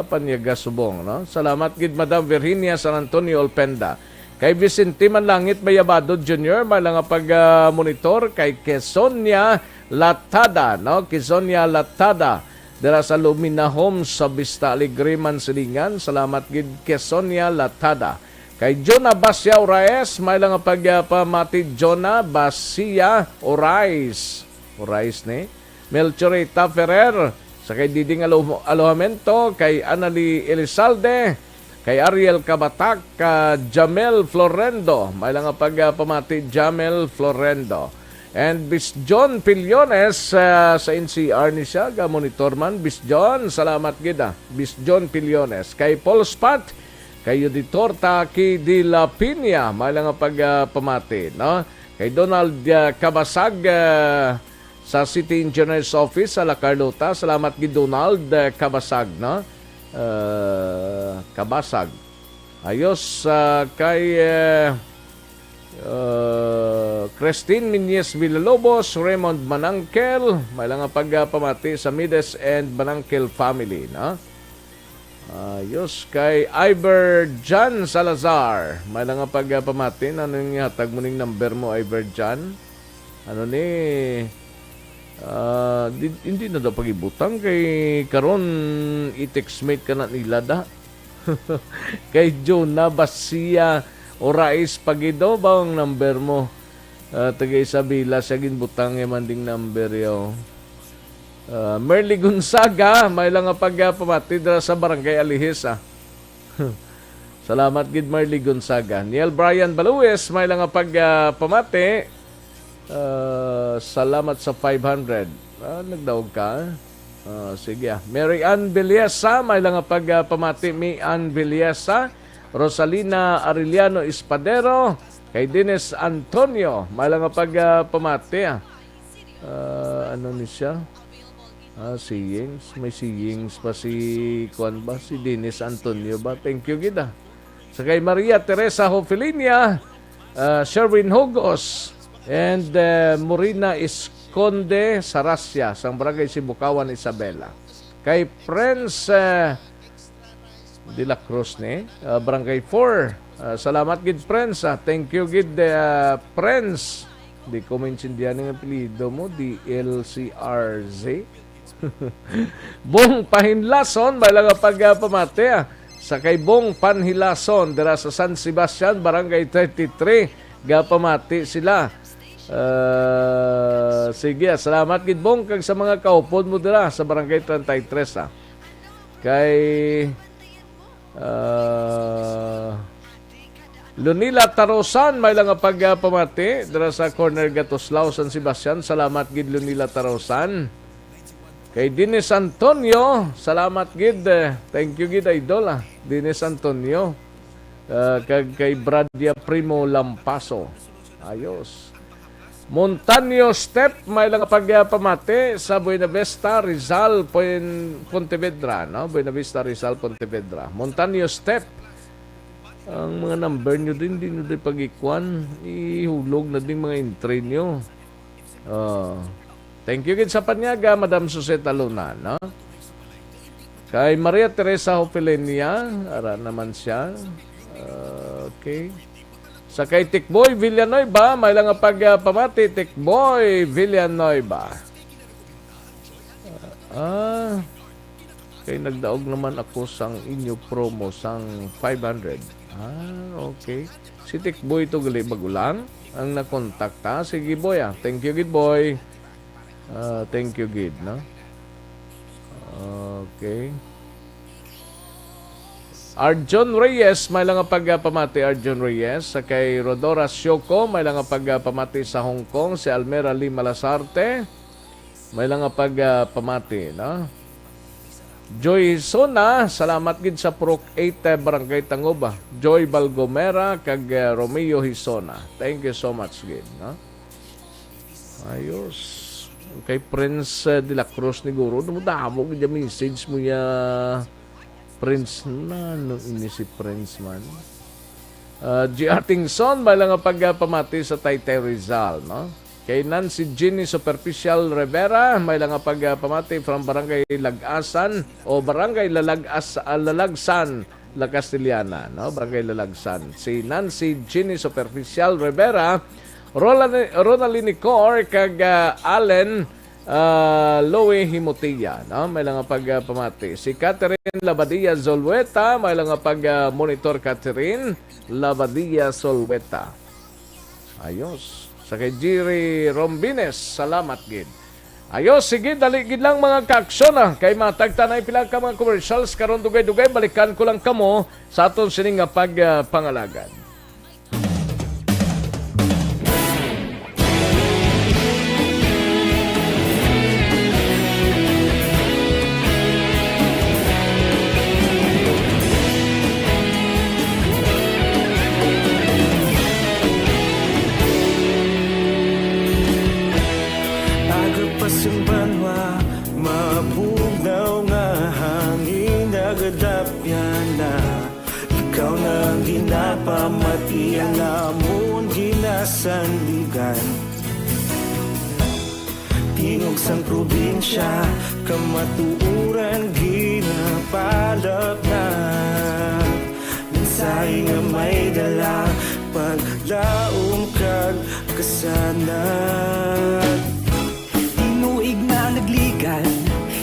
Speaker 6: Panyaga Subong, no? Salamat gid Madam Virginia San Antonio Olpenda. Kay Vicente Manlangit Bayabado Jr., may lang pag-monitor, kay Quesonia Latada, no? Quesonia Latada, dira sa Lumina Homes sa Vista Alegre Mansilingan. Salamat gid Quesonia Latada. Kay Jonah Basia Oraes, may lang pagpamati Jonah Basia Oraes. Oraes ni. Melchorita Ferrer, sa kay Diding Alohamento, kay Anali Elizalde, kay Ariel Kabatak, Jamel Florendo, may lang pagpamati Jamel Florendo. And Bis John Pillones, sa NCR ni siya, monitor man. Bis John, salamat gida. Bis John Pillones. Kay Paul Spat, kay Auditor Taki de la Piña, may lang pagpamati, no? Kay Donald Cabasag, sa City Engineer's Office sa La Carlota, salamat gid Donald Cabasag, no? Cabasag. Ayos, kay Christine Minyes Villalobos, Raymond Manangkel, may lang pagpamati sa Mides and Manangkel family, no? Ayos, kay Iver Jan Salazar, may lang pagpamati. Ano yung hatag mo ning number mo, Iver Jan? Ano ni? Hindi na daw pag-ibutang kay karon i-textmate ka na nila da. Kay Jonah Basia Orais Pagido ba ang number mo? Taga Isabela, siya ginbutang yung manding number yo. Merly Gonzaga, may lang pagpamati dira sa Barangay Alihis. Salamat gid Merly Gonzaga. Neil Brian Balues, may lang pagpamati. Salamat sa 500. Nagdaog ka? Sige. Mary Ann Villesa, may lang pagpamati. May Ann Villesa. Rosalina Arellano Espadero, kay Dennis Antonio, may lang pagpamati. Ano ni siya? Siyings. May siyings pa si Kwan ba? Si Dennis Antonio ba? Thank you, gida. Sa kay Maria Teresa Hofilinia, Sherwin Hogos, and Morina Esconde Sarasya, sang Barangay Sibukawan, Isabela. Kay Prince De La Cruz ni, Barangay 4. Salamat gid Prince. Thank you gid Prince. Di ko maintindihan ang apelido mo, DLCRZ. Bong Pahinlason, may lang pagpamati. Sa kay Bong Panhilason, dira sa San Sebastian, Barangay 33, gapamati sila. Sige, salamat gid Bong kag sa mga kaupod mo dira sa Barangay 33. Kay Lunila Tarosan, may lang pagpamati dira sa Corner Gatoslao, San Sebastian. Salamat gid Lunila Tarosan. Kay Dennis Antonio, salamat gid. Thank you gid idol. Dennis Antonio. Kay Bradia Primo Lampaso. Ayos. Montaño Step, may lang pagpamati sa Buena Vista, Rizal, Pontevedra, no? Buena Vista, Rizal, Pontevedra. Montaño Step. Ang mga number nyo din, hindi nyo din pag-ikuan. Ihulog na din mga entry nyo. Thank you gid sa panyaga, Madam Suseta Luna, no? Kay Maria Teresa Hofilenia, ara naman siya. Okay. Sa kay Tikboy Villanueva, may lang pagpamati. Tikboy Villanueva. Kay nagdaog naman ako sang inyo promo sang 500. Okay. Si Tikboy ito gali bagulang ang nakontakta. Sige boy, thank you gid boy. Thank you gid, no? Okay. Arjon Reyes, may lang pagpamati. Arjon Reyes. Sa kay Rodora Syoko, may lang pagpamati sa Hong Kong. Si Almera Lee Malasarte, may lang pagpamati, no? Joy Sona, salamat gid sa Purok 8 Barangay Tangoba. Joy Balgomera kag Romeo Hisona. Thank you so much gid, no? Ayos. Kay Prince de la Cruz ni Guro, damo gid message mo ya Prince na, no ini si Prince man. G.R. Tingson, may lang pagpamati sa Taytay Rizal, no? Kay Nancy Ginny Superficial Rivera, may lang pagpamati from Barangay Lagasan o Barangay Lalagsan, La Castellana, no? Barangay Lalagsan. Si Nancy Ginny Superficial Rivera, Ronaldini Cor, kag Allen Loe Himotia, no? May lang pagpamati. Si Catherine Labadia Zolweta, may lang pag-monitor Catherine Labadia Zolweta. Ayos. Sa kay Jiri Rombines, salamat gid. Ayos, sige, daligid lang mga kaaksyon kay matagtanay pila ka mga commercials karon dugay-dugay, balikan ko lang kamo sa aton sining nga pagpangalagan.
Speaker 7: Pasimbanwa, mabugnaw nga hangin nagadapyan na. Ikaw na ginapamatian namon ginasandigan. Tingog sang probinsya, kamatuuran ginapalap na. Minsay nga may dala, paglaom kag kasanan. Nagligan,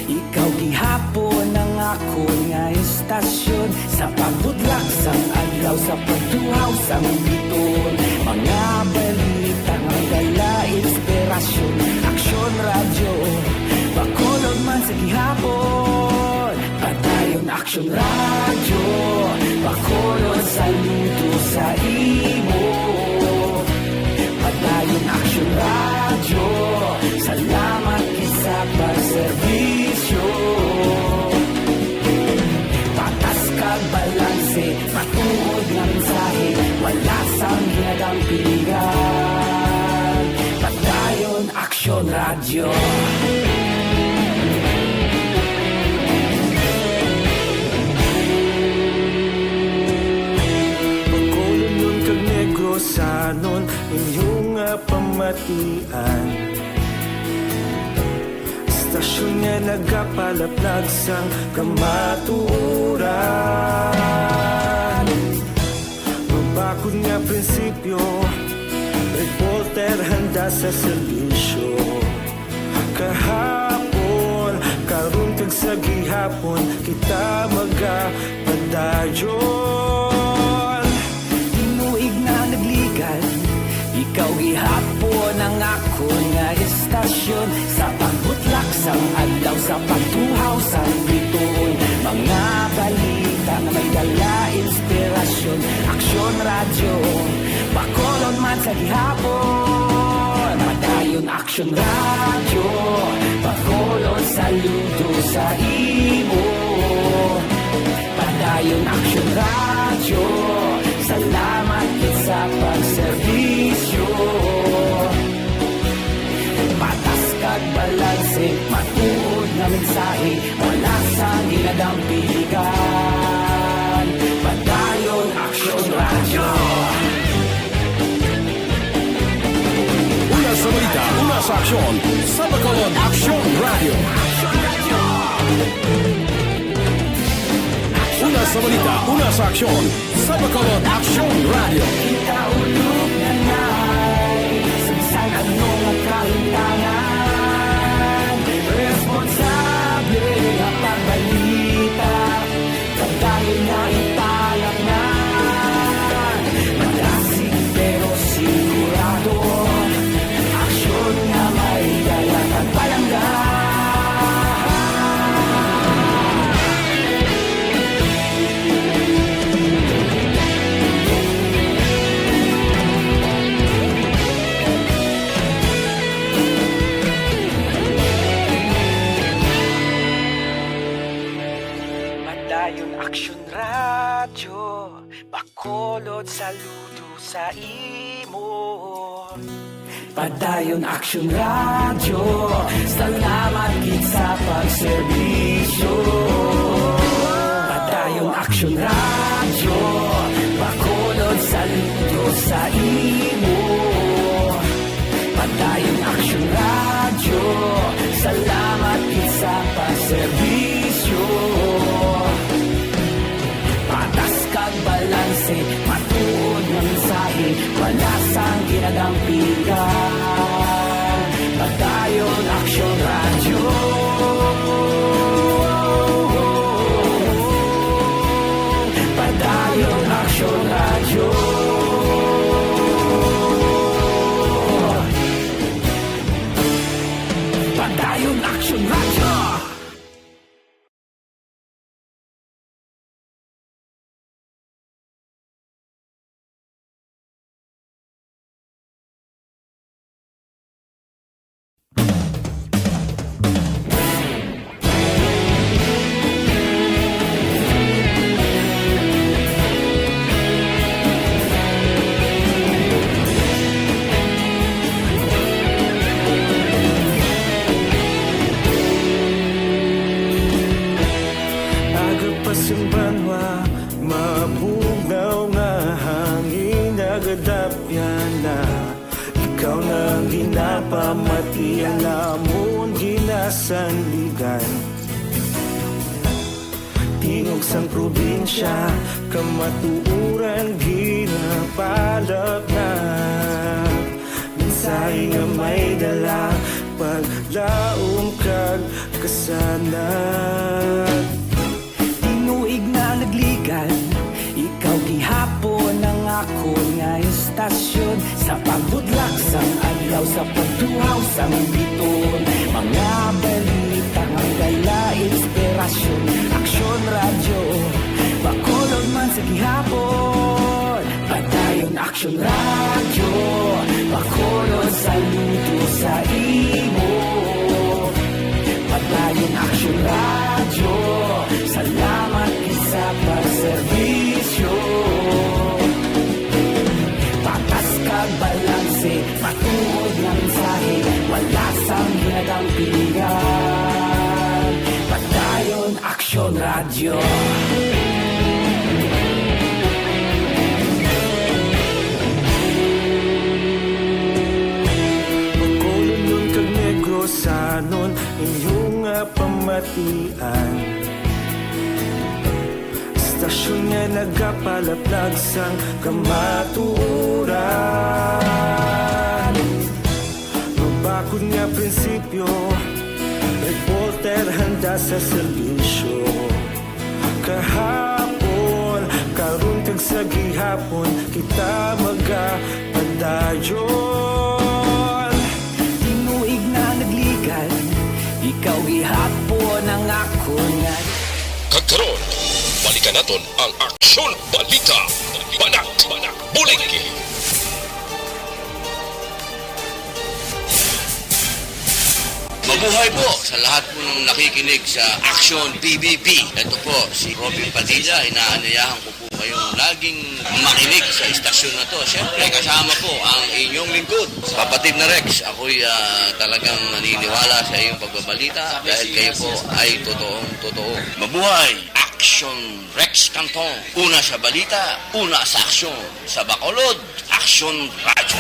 Speaker 7: ikaw gihapon ang ako nga istasyon sa pagbudlak sang adlaw sa pagtuhaw sang biton. Mga balita nga dala inspirasyon, aksyon radyo, bakolod man sa gihapon. Padayon aksyon radyo, bakolod sa luto sa imo. Padayon aksyon radyo, salamat sa pagserbisyo. Patas kag balanse, matuod ng mensahe, wala sang ginadang piligan. Padayon Aksyon Radyo. Pagkulong nun kag Negros sanon, inyong pamatian. Stasyon nga nagapalaplag sang kamaturan. Mabakod nga prinsipyo, reporter handa sa serbisyo. Kahapon, karun kag sa gihapon, kita magapadayon. Tinuig na nagligan, ikaw gihapon ang ako nga istasyon sa pagbutlak sang adlaw sa pagtuhaw sang bituon. Mga balita na may dala inspirasyon, aksyon radyo, bakolon man sa gihapon. Padayon aksyon radyo, bakolon saludo sa imo. Padayon aksyon radyo, salamat kit sa pagserbisyo. Patas kag balanse, matuod na mensahe, wala sang ginadang piligan. Padayon Aksyon Radyo.
Speaker 1: Una sa balita, una sa aksyon, sa Bacolod Aksyon Radio. Una sa balita, una sa aksyon, sa Bacolod Aksyon Radio.
Speaker 7: Kita ulog na na'y sagsang anong kahintangan. Responsable na pagbalita, kagaya na italak na. Malasig pero sigurado, aksyon na may dalang at palanggan. Padayon Aksyon Radyo, bakolod saludo sa imo. Padayon Aksyon Radyo, salamat kit sa pagserbisyo. Padayon Action Radio, Bacolod sa linggo sa imo. Padayon Action Radio, salamat isa pa serbisyo. Patas kag balanse, matuod ng mensahe, wala sang ginagampingan. Padayon Action Radio. Padayon Action Radio. Padayon Action Radio.
Speaker 17: Banwa, mabugaw nga hangin nagadapyan na. Ikaw nang ginapamatian namon ginasanligan. Tingog sang probinsya, kamatuuran ginapalap na. Minsay nga may dala, paglaom kag kasanag.
Speaker 7: Nagligan, ikaw gihapon ang ako nga istasyon sa pagbudlak sang adlaw sa pagtuhaw sang biton. Mga balita nga gayla inspirasyon, Action Radio, Bacolod man sa gihapon. Padayon Action Radio, Bacolod sa luto sa imo. Padayon Action Radio, salamat sa pagserbisyo. Patas kag balanse, matuod ng mensahe, wala sang ginagampingan. Padayon Action Radio.
Speaker 17: Bacolod nun kag Negros sanon inyong pamatian. Stasyon nga nagapalaplag sang kamatuuran. Mabakod nga prinsipyo, reporter handa sa serbisyo. Kahapon, karun kag sa gihapon, kita magapadayon.
Speaker 7: Tinuig na nagligan, ikaw gihapon ang ako nga.
Speaker 3: Kagkaroon, balikan naton ang Aksyon Balita. Banak, bulig.
Speaker 5: Mabuhay po sa lahat po ng nakikinig sa Action PBB. Ito po si Robin Padilla. Inaanyayahan ko po kayong laging makinig sa istasyon na to. Siyempre kasama po ang inyong lingkod, kapatid na Rex. Ako'y talagang naniniwala sa iyong pagbabalita dahil kayo po ay totoong-totoo. Mabuhay! Action Rex Canton. Una sa balita, una sa aksyon. Sa Bacolod, Action Radio.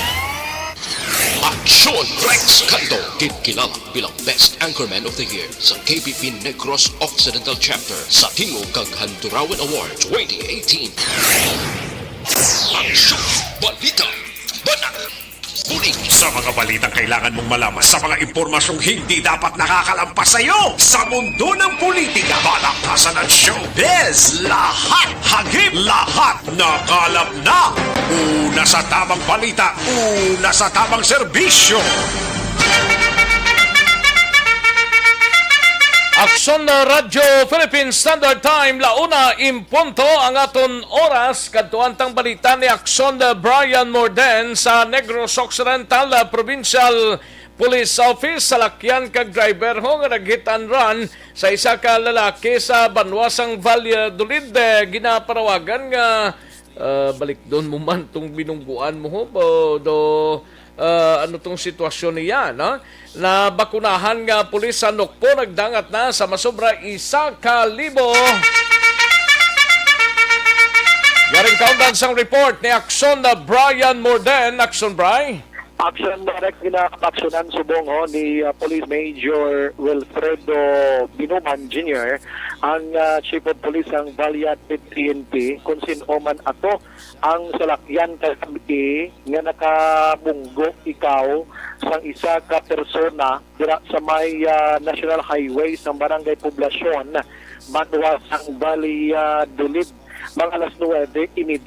Speaker 3: Aksyon Rex Canto, kilala bilang Best Anchorman of the Year sa KBP Negros Occidental Chapter sa Tingog kag Handurawan Award 2018. Aksyon Balita, Banak, bulig.
Speaker 4: Sa mga balitang kailangan mong malaman, sa mga impormasyong hindi dapat nakakalampas sa iyo, sa mundo ng politika, balakasan at showbiz, lahat hagip, lahat nakalap na. Una sa tamang balita, una sa tamang serbisyo.
Speaker 6: Aksyon Radio Philippine Standard Time, launa impunto ang aton oras kadtuan tang balita ni Aksyon Brian Morden sa Negros Occidental Provincial Police Office. Sa lakyan kag driver ho nga nag-hit and run sa isa ka lalaki sa Banwasang Valladolid. Ginaparawagan nga balik doon mo man tong binungguan mo ho ano tong sitwasyon niya, no? Na bakunahan nga pulis sa Nokpo nagdangat na sa masobra 1,000 Yaring kaundan sang report ni Action na Brian Morden. Action, Bri.
Speaker 12: Action direct ginaaksyonan subong ni Police Major Wilfredo Binuman Jr. ang Chief of Police ang Valiate PNP kung sino man ato ang salakyan kagabi nga nakabunggo ikaw sang isa ka persona dira sa may National Highway sa Barangay Poblasyon Manwa sang Valladolid mga alas 9:30 ini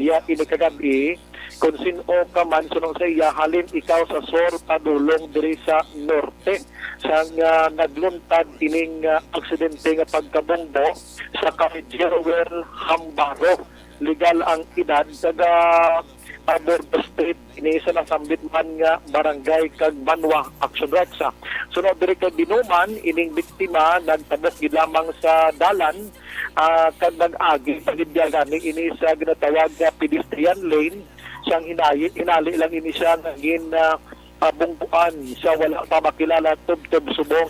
Speaker 12: kagabi kung sino ka man sunong sa iya halin ikaw sa sur padulong diri sa norte sang nagluntad ining aksidente nga pagkabunggo sa Jerwell Hambaro legal ang edad taga Bordo Street ini sa nasambit man nga barangay kag Manwa Action Rexa. Sunod diri kay Binuman ining biktima nagtabok gid lamang sa dalan kag nag-agi pagidyagan ini sa ginatawag nga pedestrian lane siyang hinali lang ini siya ngin bungbuan sa wala pa makilala tub-tub subong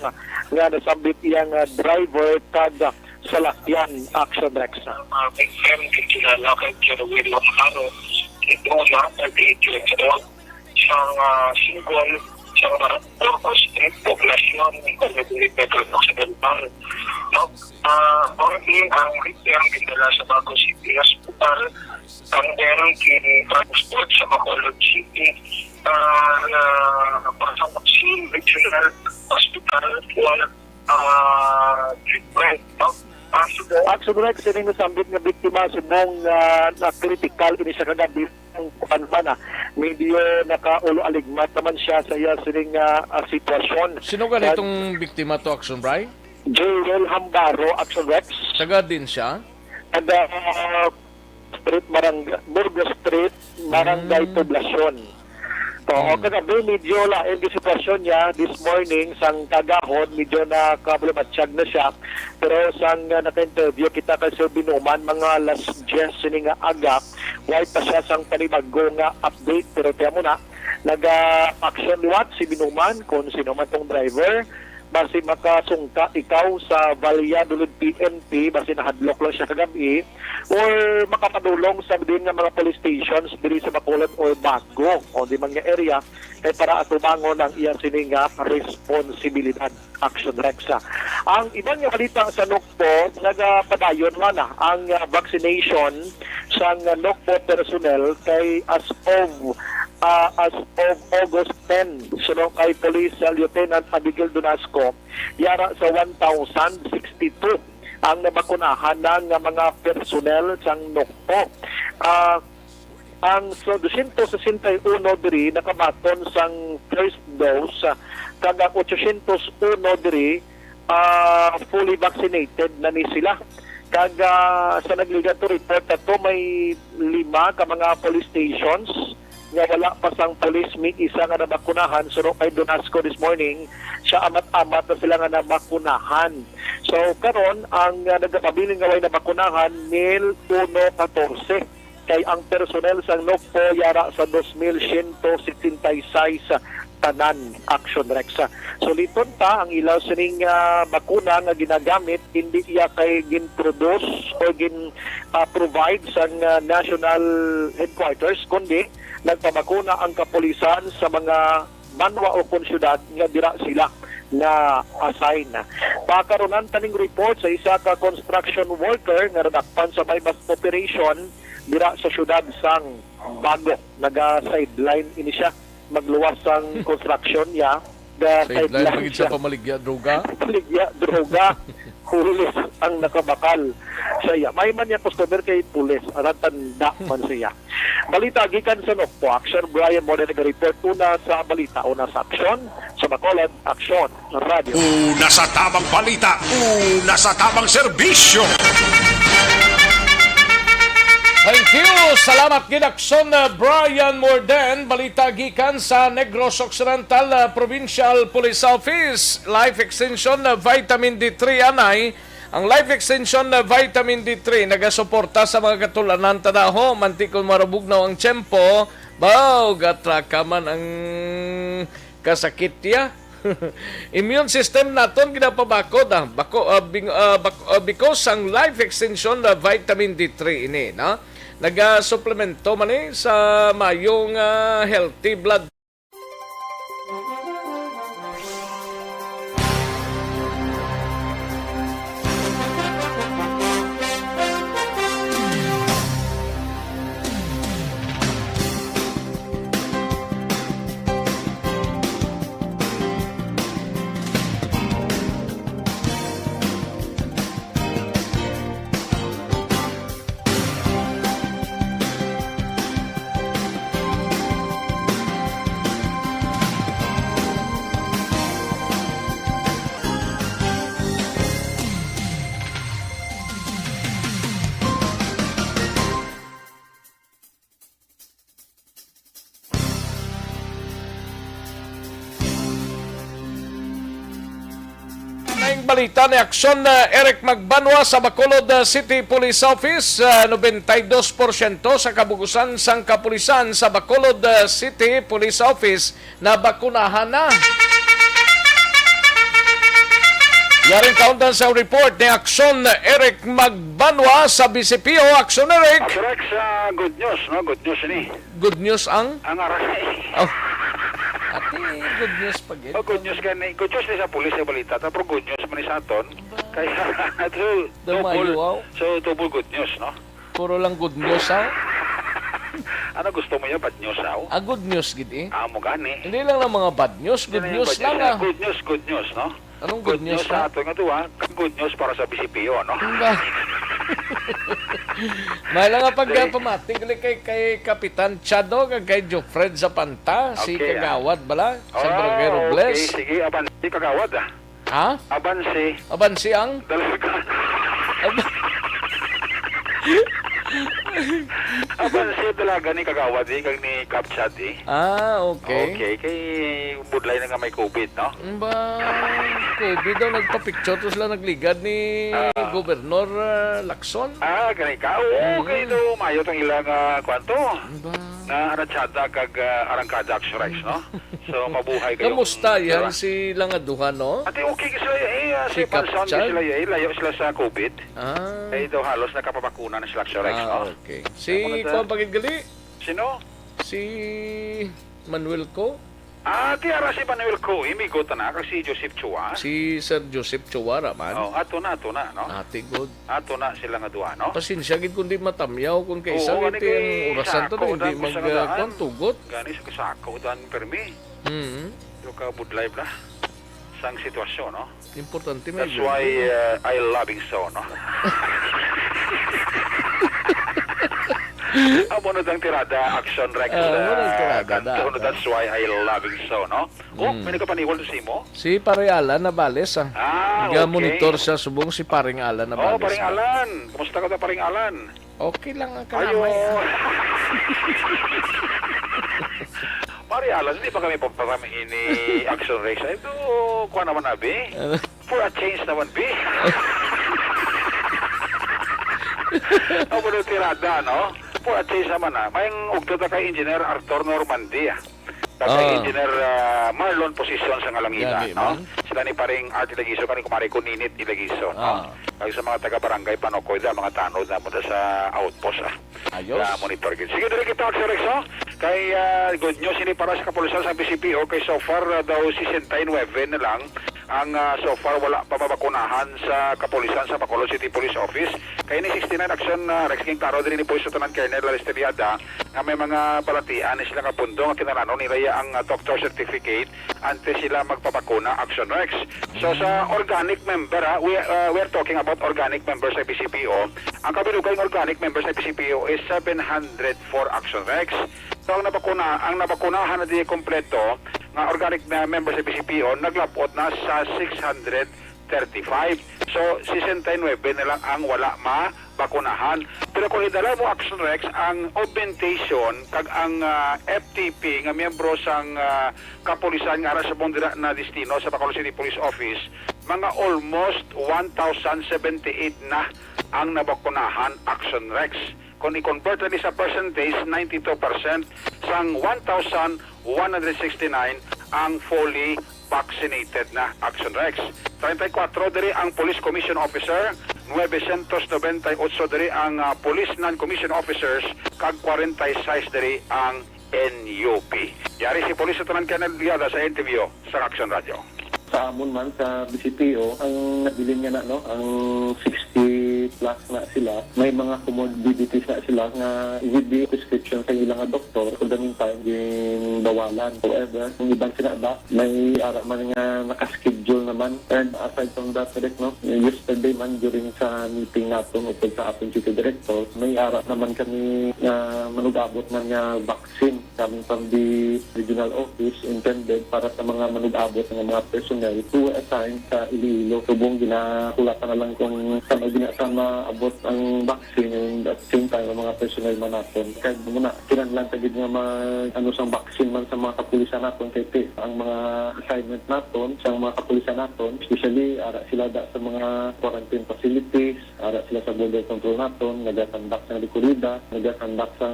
Speaker 12: nga nasambit iyang driver kag salakyan Action Rexa.
Speaker 10: Victim kilala kay Jerwell Hambaro ito na nag-i-ito siyang single siyang Bordo Street Poblasyon Metro Occidental. Orly ang victim dinala sa Bago City Hospital and then transport sa Bacolod City na Pasamaksin Regional Hospital for treatment.
Speaker 12: Action Rex sining nasambit nga biktima subong na critical ini siya kagabi ang panmana medyo nakaulo aligmat naman siya sa iya sining sitwasyon.
Speaker 6: Sino ka itong biktima to, Action, Bri?
Speaker 12: Jerwell Hambaro, Action Rex.
Speaker 6: Taga din siya?
Speaker 12: Taga Street Barangay Burgos Street Barangay Poblasyon. Kagabi medyo lain yung sitwasyon niya this morning sang kagahon medyo nakablumatsyag na siya pero sang naka-interview kita kay Sir Binuman mga alas 10 sining aga white pa siya sang panibago nga update pero kaya muna nag-action liwat si Binuman kung sino man tong driver basi makasungka ikaw sa Valladolid PNP basi nahadlok lang siya kagabi or makapadulong sa din nga mga police stations diri sa Bacolod or Bago o di mga area kay para atubangon ang iya sininga responsibilidad. Action Rexa. Ang ibang nga balita sa Nokpo nagapadayon man ang vaccination sa Nokpo personnel kay as of August 10, sunod kay Police Lieutenant Abigail Donasco, yara sa 1,062 ang nabakunahan ng mga personnel sa Nokpo. Ang 261 diri nakabaton sang first dose, kaga 801 diri fully vaccinated na ni sila. Kaga sa nagligat to report ato may 5 ka mga police stations nga wala pa sang police may isa nga nabakunahan sunod kay Donasco this morning siya amat-amat na sila nga nabakunahan. So karon ang nagapabiling nga way nabakunahan 1,114 kay ang personnel sa Nokpo yara sa 2,166 tanan. Action Rexa. So liton ta ang ilaw sining bakuna nga ginagamit hindi iya kay gin-produce o gin-provide sa national headquarters kundi nagpabakuna ang kapulisan sa mga banwa o konsyudad nga dira sila na assign. Pakaronan taning report sa isa ka construction worker nga nadakpan sa may bus operation dira sa syudad sang Bago. Naga-sideline ini siya. Magluwas sang construction niya.
Speaker 6: Sideline siya pamaligya droga?
Speaker 12: Pamaligya droga. Pulis ang nakabakal sa iya. May man niya customer kay pulis. Ang tanda man siya. Balita gikan sa Nokpo. Action Brian Morden nag-report una sa balita. Una sa aksyon. Sa Bacolod, Action Radio.
Speaker 4: Una sa tamang balita. Una sa tamang serbisyo.
Speaker 6: Thank you! Salamat ginaksyon Brian Morden. Balita gikan sa Negros Occidental Provincial Police Office. Life Extension Vitamin D3 anay. Ang Life Extension Vitamin D3 nagasuporta sa mga katulanan tadaho. Mantikon marabugnaw ang tiyempo. Baw, gatraka man ang kasakit niya. Immune system naton ginapabakod because ang Life Extension Vitamin D3 ini, no? naga-suplemento man sa mayong healthy blood. Balita ni aksyon na Eric Magbanwa sa Bacolod City Police Office. 92% sa kabugusan sang kapulisan sa Bacolod City Police Office na bakunahan na. Yaring kauntan sa report ni aksyon na Eric Magbanwa sa BCPO. Aksyon Eric.
Speaker 18: Aksyon Rex, good news, no? Good news ini.
Speaker 6: Good news ang?
Speaker 18: Ang aray.
Speaker 6: Oh. Ate, good news pa gid.
Speaker 18: Good news gani. Good news ni sa pulis sa balita, pero good news man ni sa aton. Kaya double good news, no?
Speaker 6: Puro lang good news ha.
Speaker 18: Ano gusto mo yung bad news aw?
Speaker 6: Good news gid eh.
Speaker 18: Mo gani.
Speaker 6: Hindi lang mga bad news, good news lang ah.
Speaker 18: Good news, no?
Speaker 6: Anong good news
Speaker 18: sa aton nga tuwa? Good news para sa BCPO, no?
Speaker 6: May lang nga pagpamating kay Kapitan Chado kay Jofred Zapanta, si Kagawad bala sa Barangay Robles.
Speaker 18: Okay, sige, abansi Kagawad ah.
Speaker 6: Ha?
Speaker 18: Abansi
Speaker 6: ang?
Speaker 18: Dalaga. Abansi dalaga ni Kagawad kag ni Kapchad eh.
Speaker 6: Okay.
Speaker 18: Okay, kay budlay na nga may COVID, no?
Speaker 6: COVID daw nagpa-picture to sila nagligad ni Gobernador Lacson.
Speaker 18: Ganun ka? Okay daw, mayo tong ilang kwanto. Na aratsada kag arangkada action rights, no? So, mabuhay kayo.
Speaker 6: Kamusta yan si Langaduhan, no?
Speaker 18: Ate, okay sila si Panson sila layo sila sa COVID. Eh, daw halos nakapabakuna na sila action rights, no?
Speaker 6: Okay. Si Kuan Pagidgali?
Speaker 18: Sino?
Speaker 6: Si Manuel Co?
Speaker 18: Tiara si Manuel Co. Imigot na kasi Joseph Chua.
Speaker 6: Si Sir Joseph Chua raman.
Speaker 18: Ato na, no?
Speaker 6: Ate God.
Speaker 18: Ato na sila nga duha, no?
Speaker 6: Pasensya gid kundi matamyaw kung kaysa iti ang orasan to hindi magkontugot.
Speaker 18: Gani sa kasako dan permi. Yo ka budlay bla sang sitwasyon, no?
Speaker 6: Importante
Speaker 18: may. That's why I loving so, no? Amo ang tirada action Rex. That's why I loving so, no? May nagapaniwal si mo?
Speaker 6: Si Paring Alan na bales okay. Monitor sa subong si Paring Alan na bales.
Speaker 18: Paring Alan. Kumusta ka Paring Alan?
Speaker 6: Okay lang ang kalamay.
Speaker 18: Paring Alan, hindi ba kami pagparami ini action Rex? Ito, kuha naman na, be? For a change naman, be? Amo ng tirada, no? Po at change naman may ugto ta kay Engineer Arthur Normandy kay Engineer Marlon Posisyon sa Ngalangina, no? Sila ni paring Art Ilagiso kani kumari ko Ninit Ilagiso, no? Kag sa mga taga barangay Panokoy mga tanod na muna sa outpost na monitor gid. Sige dili kita sa Rexo kay good news ini para sa kapulisan sa BCPO kay so far daw 69 na lang ang so far wala pa mabakunahan sa kapulisan sa Bacolod City Police Office. Kaya ni 69 action Rex King Taro din ni Puiso Tanan Colonel Alisteriada nga may mga balatian sila nga pundo nga kinarano nilaya ang doctor certificate ante sila magpabakuna action Rex. So sa organic member we're talking about organic members sa BCPO. Ang kabilugay ng organic members sa BCPO is 704 action Rex. So ang nabakunahan na di kompleto nga organic na member sa BCPO naglapot na sa 635. So 69 na lang ang wala mabakunahan. Pero kung idala mo action Rex ang augmentation kag ang FTP nga miyembro sang kapulisan nga sa bondira na destino sa Bacolod City Police Office mga almost 1,078 na ang nabakunahan action Rex. Kung i-convert na sa percentage, 92% sang 1,169 ang fully vaccinated na action Rex. 34 diri ang police commission officer 998 diri ang police non-commissioned officers kag 46 diri ang NUP. Yari si Police Lieutenant Colonel Liada sa interview sa Action Radio.
Speaker 19: Sa amon man sa BCPO ang nabilin nga na no ang 60 plus na sila, may mga comorbidities na sila nga with the prescription sa ilang doktor kung daming time yung bawalan. However, yung ibang sinaba may ara man nga nakaschedule naman, and aside from that direct no, yesterday man during sa meeting natin upod sa ating duty director, may ara naman kami na manugabot man nga vaccine coming from the regional office intended para sa mga manugabot ng mga personnel to assign sa Iloilo. Subong ginakulatan na lang kung sa maabot ang vaccine and at the same time ang mga personnel man natin. Kaya muna, kinanlan tagid nga sang vaccine man sa mga kapulisan natin kaya ang mga assignment natin sa mga kapulisan natin, especially ara sila sa mga quarantine facilities, ara sila sa border control natin, nagakandak sa likurida, nagakandak sa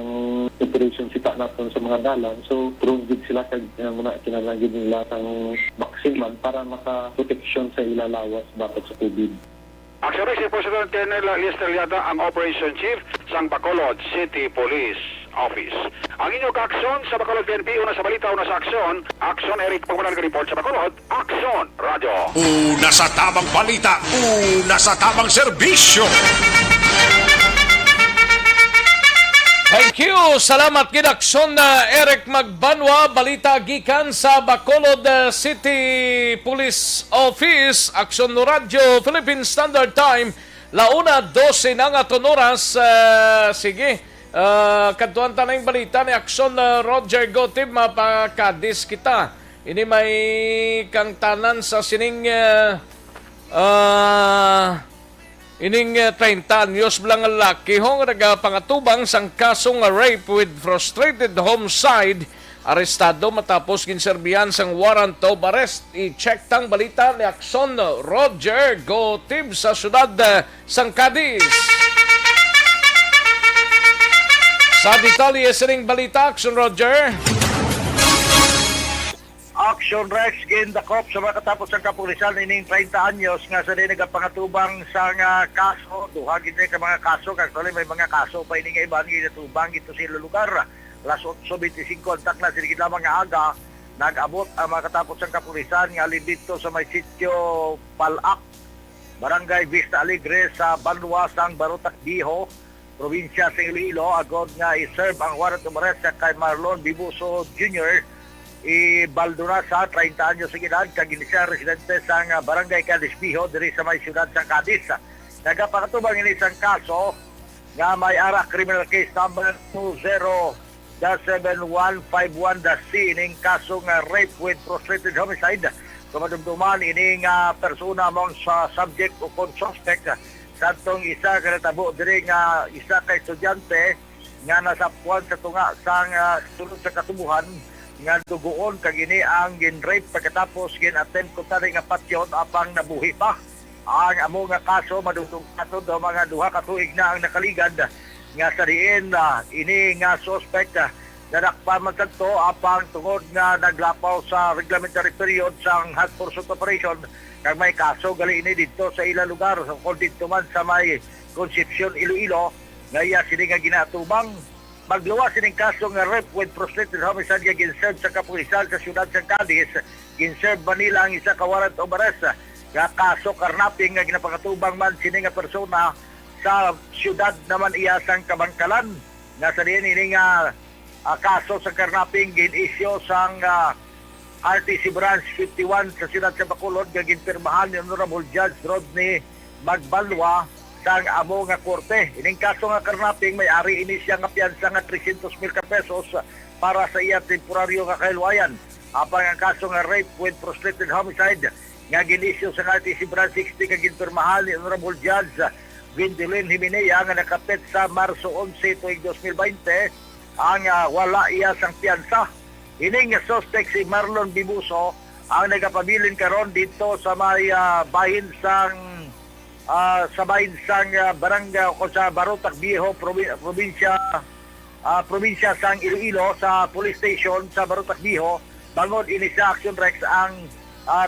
Speaker 19: operation sita natin sa mga dalan. So, prone sila kag muna kinanlan nila ang vaccine man para maka-protection sa ilalawas bakit sa COVID.
Speaker 18: Actually, si President Colonel Lester Liada ang Operation Chief sa Bacolod City Police Office. Ang inyong aksyon sa Bacolod PNP, una sa balita, una sa aksyon. Aksyon, Eric Pagmanal report sa Bacolod. Aksyon, Radyo.
Speaker 4: Una sa tamang balita, una sa tamang serbisyo.
Speaker 6: Thank you. Salamat ginaksyon na Eric Magbanwa. Balita gikan sa Bacolod City Police Office. Aksyon no Radyo, Philippine Standard Time. Launa 12 na nga oras. Sige. Kadtuan ta na yung balita ni Aksyon Roger Gotib. Mapakadis kita. Ini may kang tanan sa sining ining 30 anyos lang ang laki hong nagapangatubang sang kasong rape with frustrated homicide. Arestado matapos ginserbihan sang warrant of arrest. I-check tang balita ni Aksyon Roger Gotib sa syudad sang Cadiz. Sa detalye sining balita, Aksyon Roger.
Speaker 20: Action Rex gindakop sa mga katapos ang kapulisan ining 30 anyos nga sa nagapangatubang sa kaso. Duha gid ka mga kaso, actually may mga kaso pa ining iban ginatubang ito sa lugar. Las 8:25 takna sige lamang nga aga nag-abot ang mga katapos ang kapulisan nga dito sa may sitio Palak, Barangay Vista Alegre sa Banwa sang Barotac Biho, probinsya sa Iloilo, agod nga i-serve ang warrant of arrest kay Marlon Bibuso Jr. Baldona sa 30 anyos sa edad, kaginisya residente sa Barangay Cadiz Biho diri sa may siyudad sa Cadiz. Nagapakatubang ini isang kaso nga may ara criminal case number 20-7151-C ining kaso nga rape with frustrated homicide. Kumadumduman ining persona mong sa subject o kon suspect sa itong isa kanatabo diri nga isa ka estudyante nga nasapuan sa tunga sa sulod sa katubuhan nga dugoon kagini ang gin-rape pagkatapos gin-attempt ko tali nga patyon apang nabuhi pa. Ang amo nga kaso madugtong katod mga duha ka tuig na ang nakaligad nga sa diin ini nga suspect nadakpan man kadto apang tungod nga naglapaw sa reglementary period sang hot pursuit operation kag may kaso gali ini dito sa ilang lugar sa dito man sa may Concepcion Iloilo nga iya sini nga ginatubang. Magluwas sining kaso nga rape with frustrated homicide nga ginserve sa kapulisan sa siyudad sa Cadiz. Ginserve Manila ang isa ka warrant of arrest nga kaso karnaping nga ginapakatubang man sini nga persona sa siyudad naman iya sang Kabangkalan. Nga sa diin ini nga kaso sa karnaping gin-issue sang RTC Branch 51 sa siyudad sa Bacolod nga ginpirmahan ni Honorable Judge Rodney Magbanwa sang amo nga korte. Ining kaso nga karnaping may ari ini siya nga piyansa nga 300,000 ka pesos para sa iya temporaryo nga kahiluayan. Apang ang kaso nga rape with frustrated homicide nga ginisyo sa RTC Branch 60 nga ginpirmahan ni Honorable Judge Gwendolyn Himenea nga nakapit sa Marso 11 tuig 2020 ang wala iya sang piyansa. Ining suspect si Marlon Bibuso ang nagapabilin karon dito sa may bahin sang sa bahin sang barangay o sa Barotac Viejo, probinsya sang Iloilo sa police station sa Barotac Viejo. Bangod ini sa Action Rex ang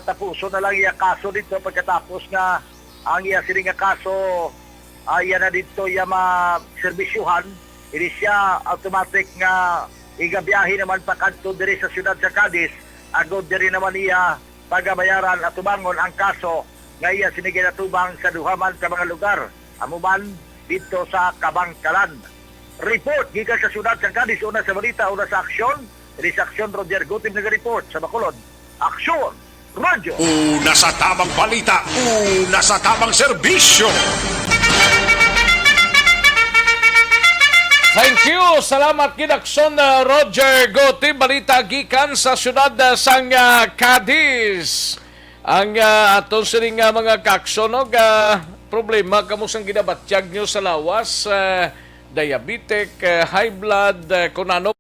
Speaker 20: tapuso na lang iya kaso dito pagkatapos nga ang iya sini nga kaso iya na dito iya ma-serbisyuhan, ini siya automatic nga igabiyahe naman pa kanto diri sa siyudad sa Cadiz, agod diri naman iya pagabayaran at tubangon ang kaso nga iya sini ginatubang sa duhaman ka mga lugar, amuman dito sa Kabangkalan. Report gikan sa siyudad sa Cadiz, una sa balita, una sa aksyon. Ini sa aksyon Roger Gutim nag-report sa Bacolod. Aksyon Radyo.
Speaker 4: Una sa tamang balita, una sa tamang serbisyo.
Speaker 6: Thank you. Salamat gid Aksyon Roger Gutim, balita gikan sa siyudad sang Cadiz. Ang aton sining mga kaaksyon og problema kamo sang ginabatyag nyo sa lawas, diabetic, high blood, kung ano.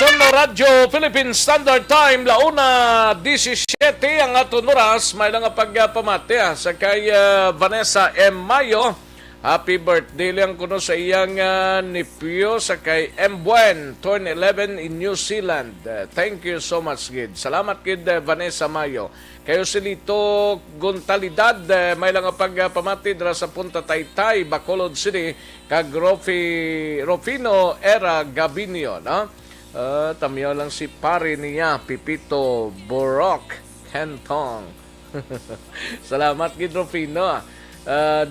Speaker 6: Sonno Radio Philippine Standard Time, launa 17 ang aton oras. May lang pagpamati sa kay Vanessa M. Mayo. Happy birthday lang kuno sa iyang nephew sa kay M. Buen, turn 11 in New Zealand. Thank you so much, Gid. Salamat, Gid Vanessa Mayo. Kayo silito Gontalidad, may lang pagpamati dira sa Punta Taytay, Bacolod City, kag Rofino Era Gabinio, no? Tamiyo lang si pare niya, Pipito Borok Kentong. Salamat, Gidrofino.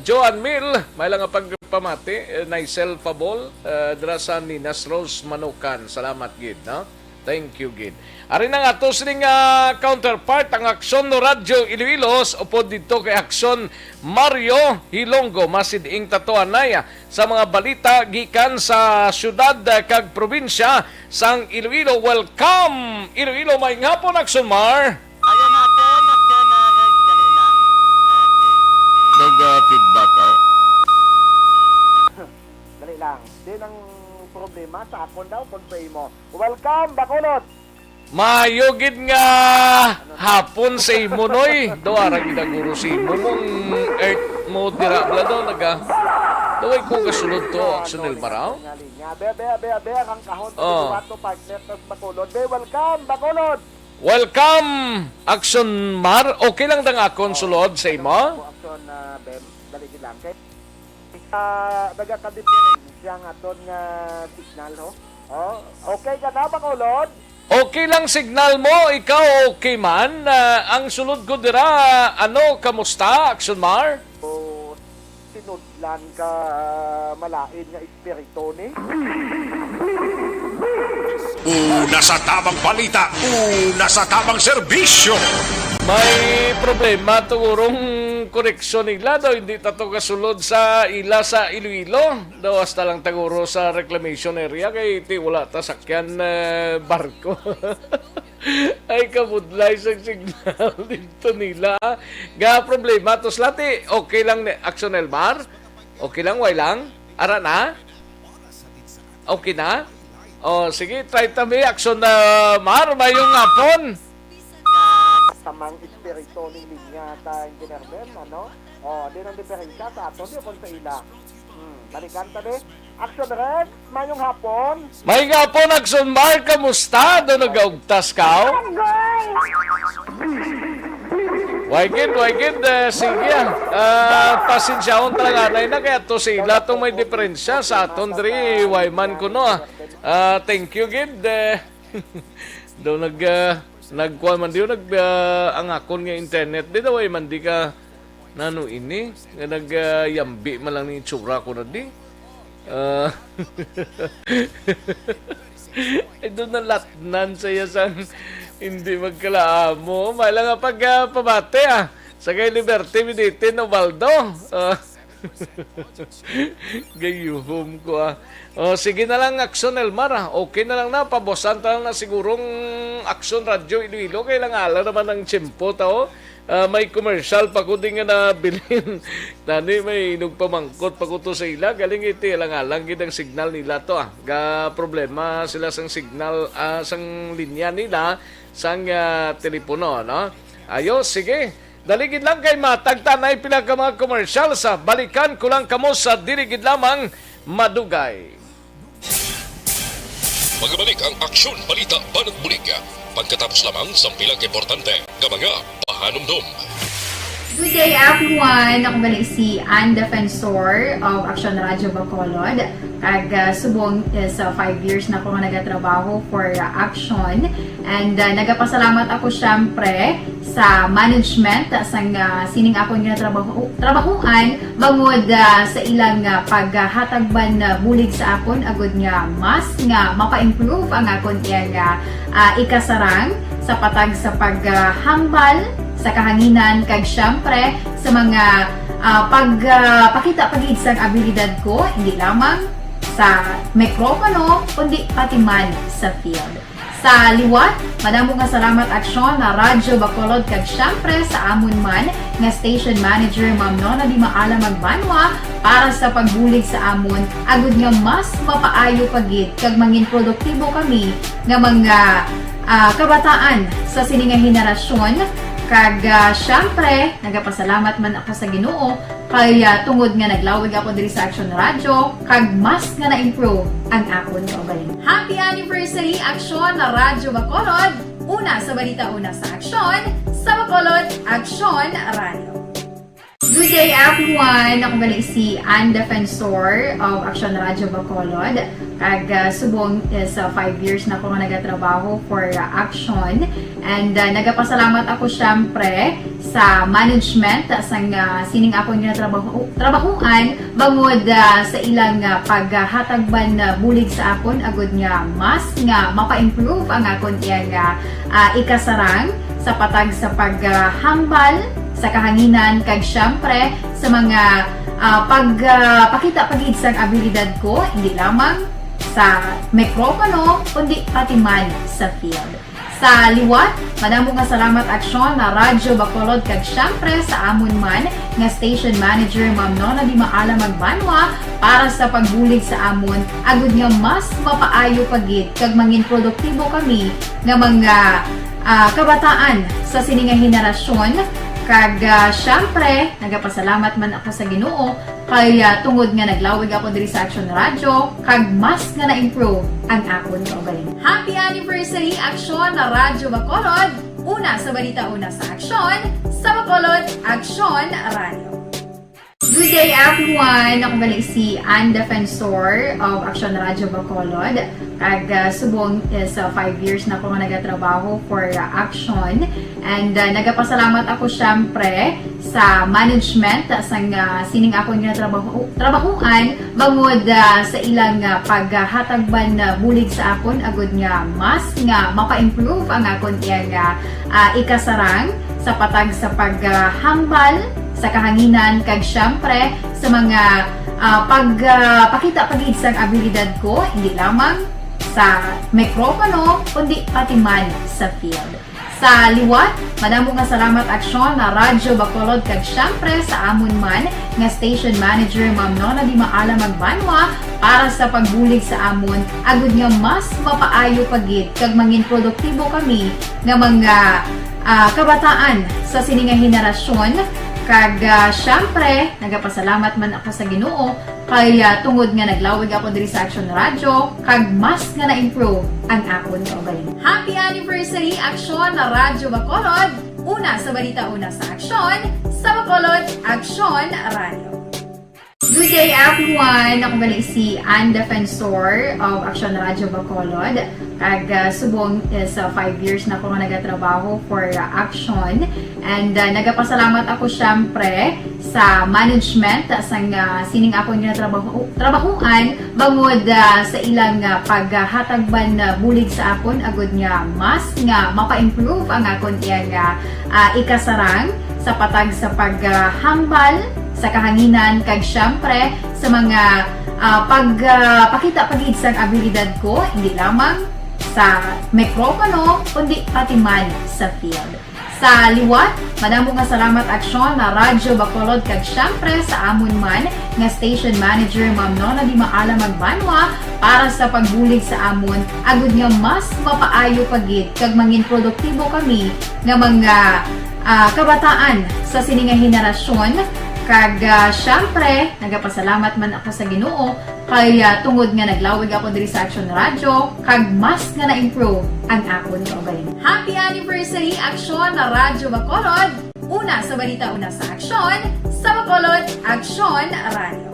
Speaker 6: Joan Mill, may lang pagpamati, Naisel Pabol, Drasa ni Nasros Manukan. Salamat, Gid, no? Thank you, Gid. Ari na nga to sining counterpart ang Aksyon no Radyo Iloilos upod dito kay Aksyon Mario Hilonggo, masid ing tatuanay sa mga balita gikan sa syudad kag probinsya sang Iloilo. Welcome Iloilo, may ngapon Aksyon Mar.
Speaker 21: Ayun natin, dali lang.
Speaker 6: Feedback out.
Speaker 21: Dali lang. Di ang problema sa akon daw kung mo. Welcome, Bacolod!
Speaker 6: Mayugid nga hapon sa imo noy. Doara ginaguro si imo mong earth mo dira bla do naga. Daway ko kasulod to Aksyon Maraw.
Speaker 21: Be ang kahon sa wato partner sa Bacolod. Be welcome, Bacolod.
Speaker 6: Welcome Aksyon Mar. Okay lang dang akon sulod sa imo.
Speaker 21: Aksyon Bem, dali lang kay nagakadip rin siyang aton nga signal ho. Okay ka na, Bacolod?
Speaker 6: Okay lang signal mo, ikaw okay man. Ang sulod ko dira, kamusta, Aksyon Mar?
Speaker 21: Sinudlan ka malain nga espiritu ni.
Speaker 4: Una sa tamang balita, una sa tamang serbisyo.
Speaker 6: May problema tugurong koneksyon nila daw, hindi tato kasulod sa ila sa Iloilo. Daw hasta lang taguro sa reclamation area kay ti wala ta sakyan barko. Ay kabudlay sa signal dito nila. Ga problema tos lati, okay lang ni Aksyon Elmar? Okay lang, way lang? Ara na? Okay na? Sige, try tami Aksyon Mar, mayong hapon.
Speaker 21: Samang espiritu ni linya ta engineer Ben, di nang diferensya sa ato, di kon sa ila. Narikanta de. Action Red, mayong hapon.
Speaker 6: May nga po nagsumar, kamusta? Doon nag-augtas ka? Waigid, sige. Pasinsyaon talaga na kaya to sila itong may diferensya sa aton diri, wayman ko no. Thank you, Gid. Doon nagkuhan man diyo, ang akon nga internet. Di daw man di ka nano ini, nagyambi man lang ni itsura ko na di. Ay doon nalatnan saya sang hindi magkalaamo. May lang nga pagpabate sa kay Liberty Meditin o Baldo. Gayuhom ko sige na lang Aksyon Elmar. Okay na lang na. Pabosan ta lang na sigurong Aksyon Radio Iloilo. Kailang ala naman ng tiyempo tao. May commercial pa ko din nga nabilin. Tani may nagpamangkot pa ko to sa ila. Galing iti alang-alang gitang signal nila to. Ga problema sila sang signal, sang linya nila sang telepono. No? Ayo, sige. Daligid lang kay matagtanay pila ka mga commercial sa balikan ko lang kamo sa dirigid lamang madugay.
Speaker 3: Magbalik ang Aksyon Balita Banat Bulig. Pagkatapos lamang sa pilang importante ng mga pahanumdum.
Speaker 2: Good day everyone! Ako balik si Ann Defensor of Aksyon Radio Bacolod. Subong sa 5 years na ako nga nagatrabaho for Aksyon. And nagapasalamat ako syempre sa management sang sining ako nga trabahuan bangod sa ilang paghatagban bulig sa akon agud nga mas nga mapa-improve ang akon nga ikasarang sa patag sa paghambal sa kahanginan kag syempre sa mga pakita pagid sang abilidad ko hindi lamang sa mikropono kundi pati man sa field. Sa liwat, madamo nga salamat Aksyon na Radyo Bacolod kag syempre sa amon man nga station manager Ma'am Nona Di Maala Magbanwa para sa pagbulig sa amon agud nga mas mapaayo pagid kag mangin produktibo kami nga mga kabataan sa sining nga henerasyon. Kag syempre, nagapasalamat man ako sa Ginoo kay tungod nga naglawig ako diri sa Aksyon Radio kag mas nga na-improve ang akon kaugalingon. Happy anniversary Aksyon na Radyo Bacolod! Una sa balita, una sa Aksyon, sa Bacolod, Aksyon Radio. Good day everyone! Ako balik si Ann Defensor of Aksyon Radio Bacolod. Subong sa 5 years na ako nga nagatrabaho for Aksyon. And nagapasalamat ako syempre sa management sang sining ako nga trabahuan bangod sa ilang paghatagban bulig sa akon agud nga mas nga mapa-improve ang akon nga ikasarang sa patag sa paghambal sa kahanginan kag syempre sa mga pakita pagid sang abilidad ko hindi lamang sa mikropono kundi pati man sa field. Sa liwat, madamo nga salamat Aksyon na Radyo Bacolod kag syempre sa amon man nga station manager Ma'am Nona Di Maala Magbanwa para sa pagbulig sa amon agud nga mas mapaayo pagid kag mangin produktibo kami nga mga kabataan sa sining nga henerasyon. Kag syempre, nagapasalamat man ako sa Ginoo kay tungod nga naglawig ako diri sa Aksyon Radio kag mas nga na-improve ang akon kaugalingon. Happy anniversary Aksyon na Radyo Bacolod! Una sa balita, una sa Aksyon, sa Bacolod, Aksyon Radio. Good day everyone! Ako balik si Ann Defensor of Aksyon Radio Bacolod. Subong sa 5 years na ako nga nagatrabaho for Aksyon. And nagapasalamat ako syempre sa management sang sining ako nga trabahuan bangod sa ilang paghatagban bulig sa akon agud nga mas nga mapa-improve ang akon nga ikasarang sa patag sa paghambal sa kahanginan kag syempre sa mga pakita pagid sang abilidad ko hindi lamang sa mikropono kundi pati man sa field. Sa liwat, madamo nga salamat Aksyon na Radyo Bacolod kag syempre sa amon man nga station manager Ma'am Nona Di Maala Magbanwa para sa pagbulig sa amon agud nga mas mapaayo pagid kag mangin produktibo kami nga mga kabataan sa sining nga henerasyon. Kag syempre, nagapasalamat man ako sa Ginoo Kaya tungod nga naglawig ako diri sa Action Radio, kag mas nga na-improve ang akon kaugalingon. Happy anniversary Action na Radyo Bacolod! Una sa balita, una sa Action, sa Bacolod, Action Radio. Good day everyone! Ako gali si Ann Defensor of Action Radio Bacolod. Kag subong sa 5 years na ako nga nagatrabaho for Action. And nagapasalamat ako syempre sa management sang sining ako nga trabahuan bangod sa ilang paghatagban bulig sa akon agud nga mas nga mapa-improve ang akon iyang ikasarang sa patag sa paghambal sa kahanginan kag syempre sa mga pagpakita pagid sang abilidad ko hindi lamang sa mikropono kundi pati man sa field. Sa liwat, madamo nga salamat Aksyon na Radyo Bacolod kag syempre sa amon man nga station manager Ma'am Nona Di Maala Magbanwa para sa pagbulig sa amon agud nga mas mapaayo pagid kag mangin produktibo kami nga mga kabataan sa sining nga henerasyon. Kag syempre, nagapasalamat man ako sa Ginoo kay tungod nga naglawig ako diri sa Action Radio kag mas nga na-improve ang akon kaugalingon. Happy anniversary Action na Radyo Bacolod! Una sa balita, una sa Action, sa Bacolod, Action Radio.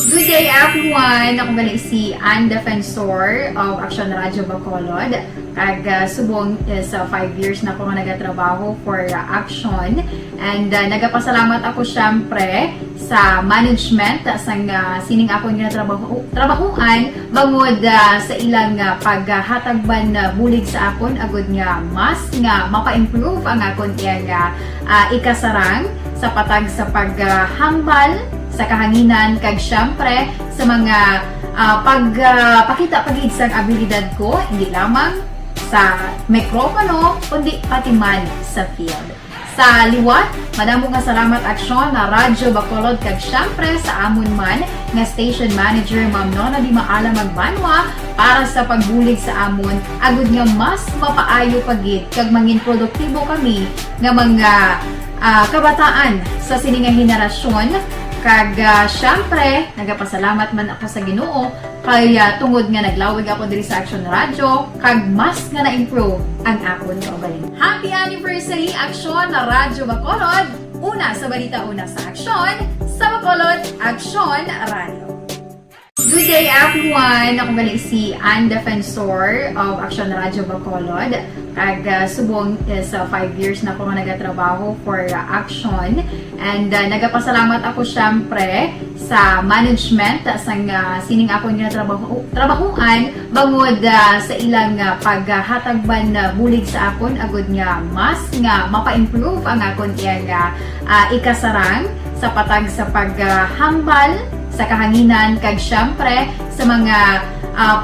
Speaker 2: Good day everyone! Ako gali si Ann Defensor of Action Radio Bacolod. Kag subong sa 5 years na ako nga nagatrabaho for Action. And nagapasalamat ako syempre sa management sang sining ako nga trabahuan bangod sa ilang paghatagban bulig sa akon agud nga mas nga mapa-improve ang akon iyang ikasarang sa patag sa paghambal sa kahanginan kag syempre sa mga pagpakita pagid sang abilidad ko hindi lamang sa mikropono kundi pati man sa field. Sa liwat, madamo nga salamat Aksyon na Radyo Bacolod kag syempre sa amon man nga station manager Ma'am Nona Di Maala Magbanwa para sa pagbulig sa amon agud nga mas mapaayo pagid kag mangin produktibo kami nga mga kabataan sa sining nga henerasyon. Kag syempre, nagapasalamat man ako sa Ginoo kay tungod nga naglawig ako diri sa Action Radio kag mas nga na-improve ang akon kaugalingon. Happy anniversary Action na Radyo Bacolod! Una sa balita, una sa Action, sa Bacolod, Action Radio. Good day everyone! Ako gali si Ann Defensor of Action Radio Bacolod. Kag subong sa 5 years na ako nga nagatrabaho for Action. And nagapasalamat ako syempre sa management sang sining ako nga trabahuan bangod sa ilang paghatagban bulig sa akon agud nga mas nga mapa-improve ang akon iyang ikasarang sa patag sa paghambal sa kahanginan kag syempre sa mga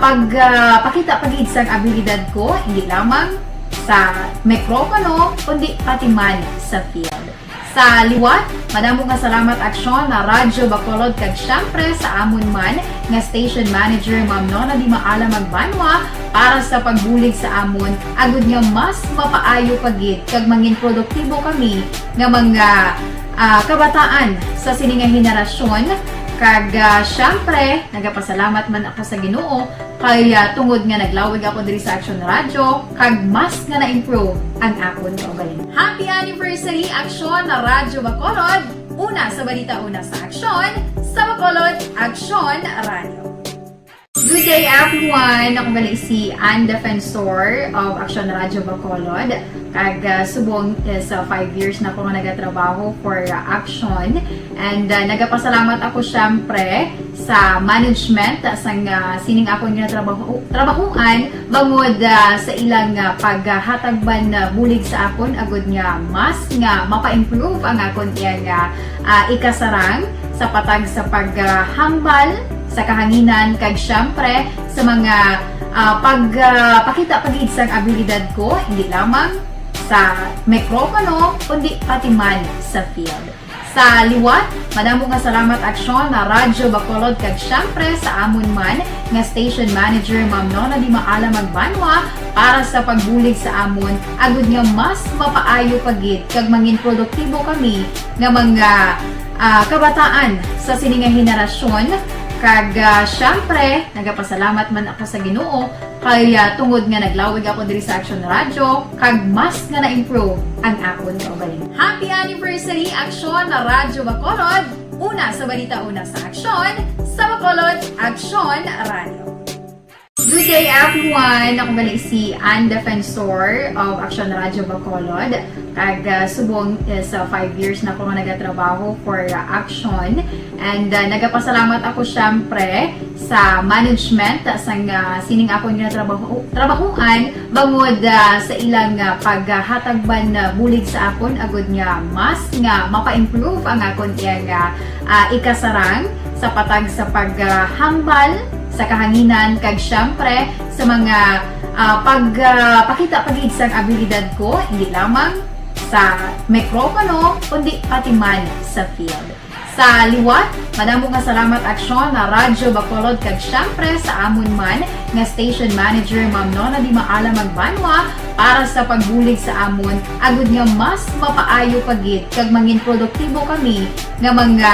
Speaker 2: pagpakita pagid sang abilidad ko hindi lamang sa mikropono kundi pati man sa field. Sa liwat, madamo nga salamat Aksyon na Radyo Bacolod kag syempre sa amon man nga station manager Ma'am Nona Di Maala Magbanwa para sa pagbulig sa amon agud nga mas mapaayo pagid kag mangin produktibo kami nga mga kabataan sa sining nga henerasyon. Kag syempre, nagapasalamat man ako sa Ginoo kay tungod nga naglawig ako diri sa Action Radio kag mas nga na-improve ang akon kaugalingon. Happy anniversary Action na Radyo Bacolod! Una sa balita, una sa Action, sa Bacolod, Action Radio. Good day everyone! Ako gali si Ann Defensor of Action Radio Bacolod. Kag subong sa 5 years na ako nga nagatrabaho for Action. And nagapasalamat ako syempre sa management sang sining ako nga trabahuan bangod sa ilang paghatagban bulig sa akon agud nga mas nga mapa-improve ang akon iyang ikasarang sa patag sa paghambal sa kahanginan kag syempre sa mga pagpakita pagid sang abilidad ko hindi lamang sa mikropono kundi pati man sa field. Sa liwat, madamo nga salamat Aksyon na Radyo Bacolod kag syempre sa amon man nga station manager Ma'am Nona Di Maala Magbanwa para sa pagbulig sa amon agud nga mas mapaayo pagid kag mangin produktibo kami nga mga kabataan sa sining nga henerasyon. Kag syempre, nagapasalamat man ako sa Ginoo kay tungod nga naglawig ako diri sa Action Radio kag mas nga na-improve ang akon kaugalingon. Happy anniversary Action na Radyo Bacolod! Una sa balita, una sa Action, sa Bacolod Action Radio. Good day everyone! Ako gali si Ann Defensor of Action Radio Bacolod. Kag subong sa 5 years na ako nga nagatrabaho for Action. And nagapasalamat ako syempre sa management sa sining ako nga trabahuan bangod sa ilang paghatagban bulig sa akon agud nga mas nga mapa-improve ang akon iyang ikasarang sa patag sa paghambal sa kahanginan kag syempre sa mga pakita pagid sang abilidad ko hindi lamang sa mikropono kundi pati man sa field. Sa liwat, madamo nga salamat Aksyon na Radyo Bacolod kag syempre sa amon man nga station manager Ma'am Nona Di Maala Magbanwa para sa pagbulig sa amon agud nga mas mapaayo pagid kag mangin produktibo kami nga mga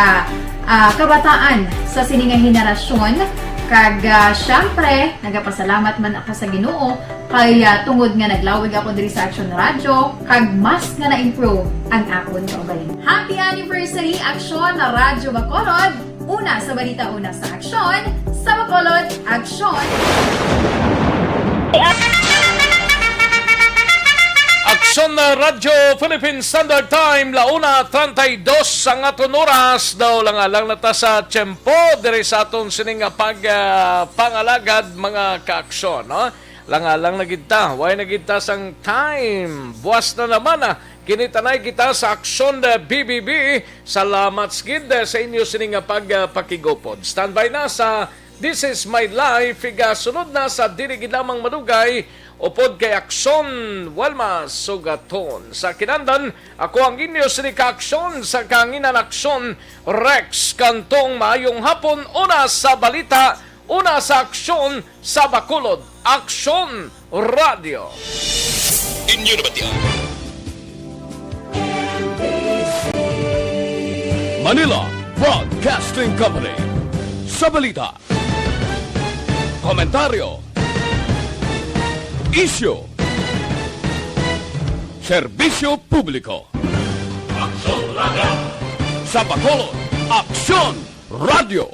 Speaker 2: kabataan sa sining nga henerasyon. Kag syempre, nagapasalamat man ako sa Ginoo kay tungod nga naglawig ako diri sa Action Radio kag mas nga na-improve ang akon kaugalingon. Happy anniversary Action na Radyo Bacolod! Una sa balita, una sa Action, sa Bacolod Action!
Speaker 6: Aksyon na Radyo Philippine Standard Time, 1:32 ang aton oras daw lang nata sa tiyempo diri sa aton sining pangalagad mga kaaksyon, no? Lang nagita, way nagita sang time. Buwas na naman kinitanay kita sa Aksyon na BBB. Salamat skid sa inyo sining pagpakigopod. Standby na sa This is My Life. Sunod na sa dirigid lamang madugay upod kay Aksyon Walma Sugaton. Sa kinandan, ako ang inyo sinika Aksyon sa kanginan Aksyon Rex Kantong maayong hapon. Una sa balita, una sa Aksyon sa Bacolod Aksyon Radio.
Speaker 3: Inyo na ba tiyan?
Speaker 1: Manila Broadcasting Company. Sa balita, komentaryo, issue, serbisyo publiko. Aksyon Radio. Sa Bacolod, Aksyon Radio.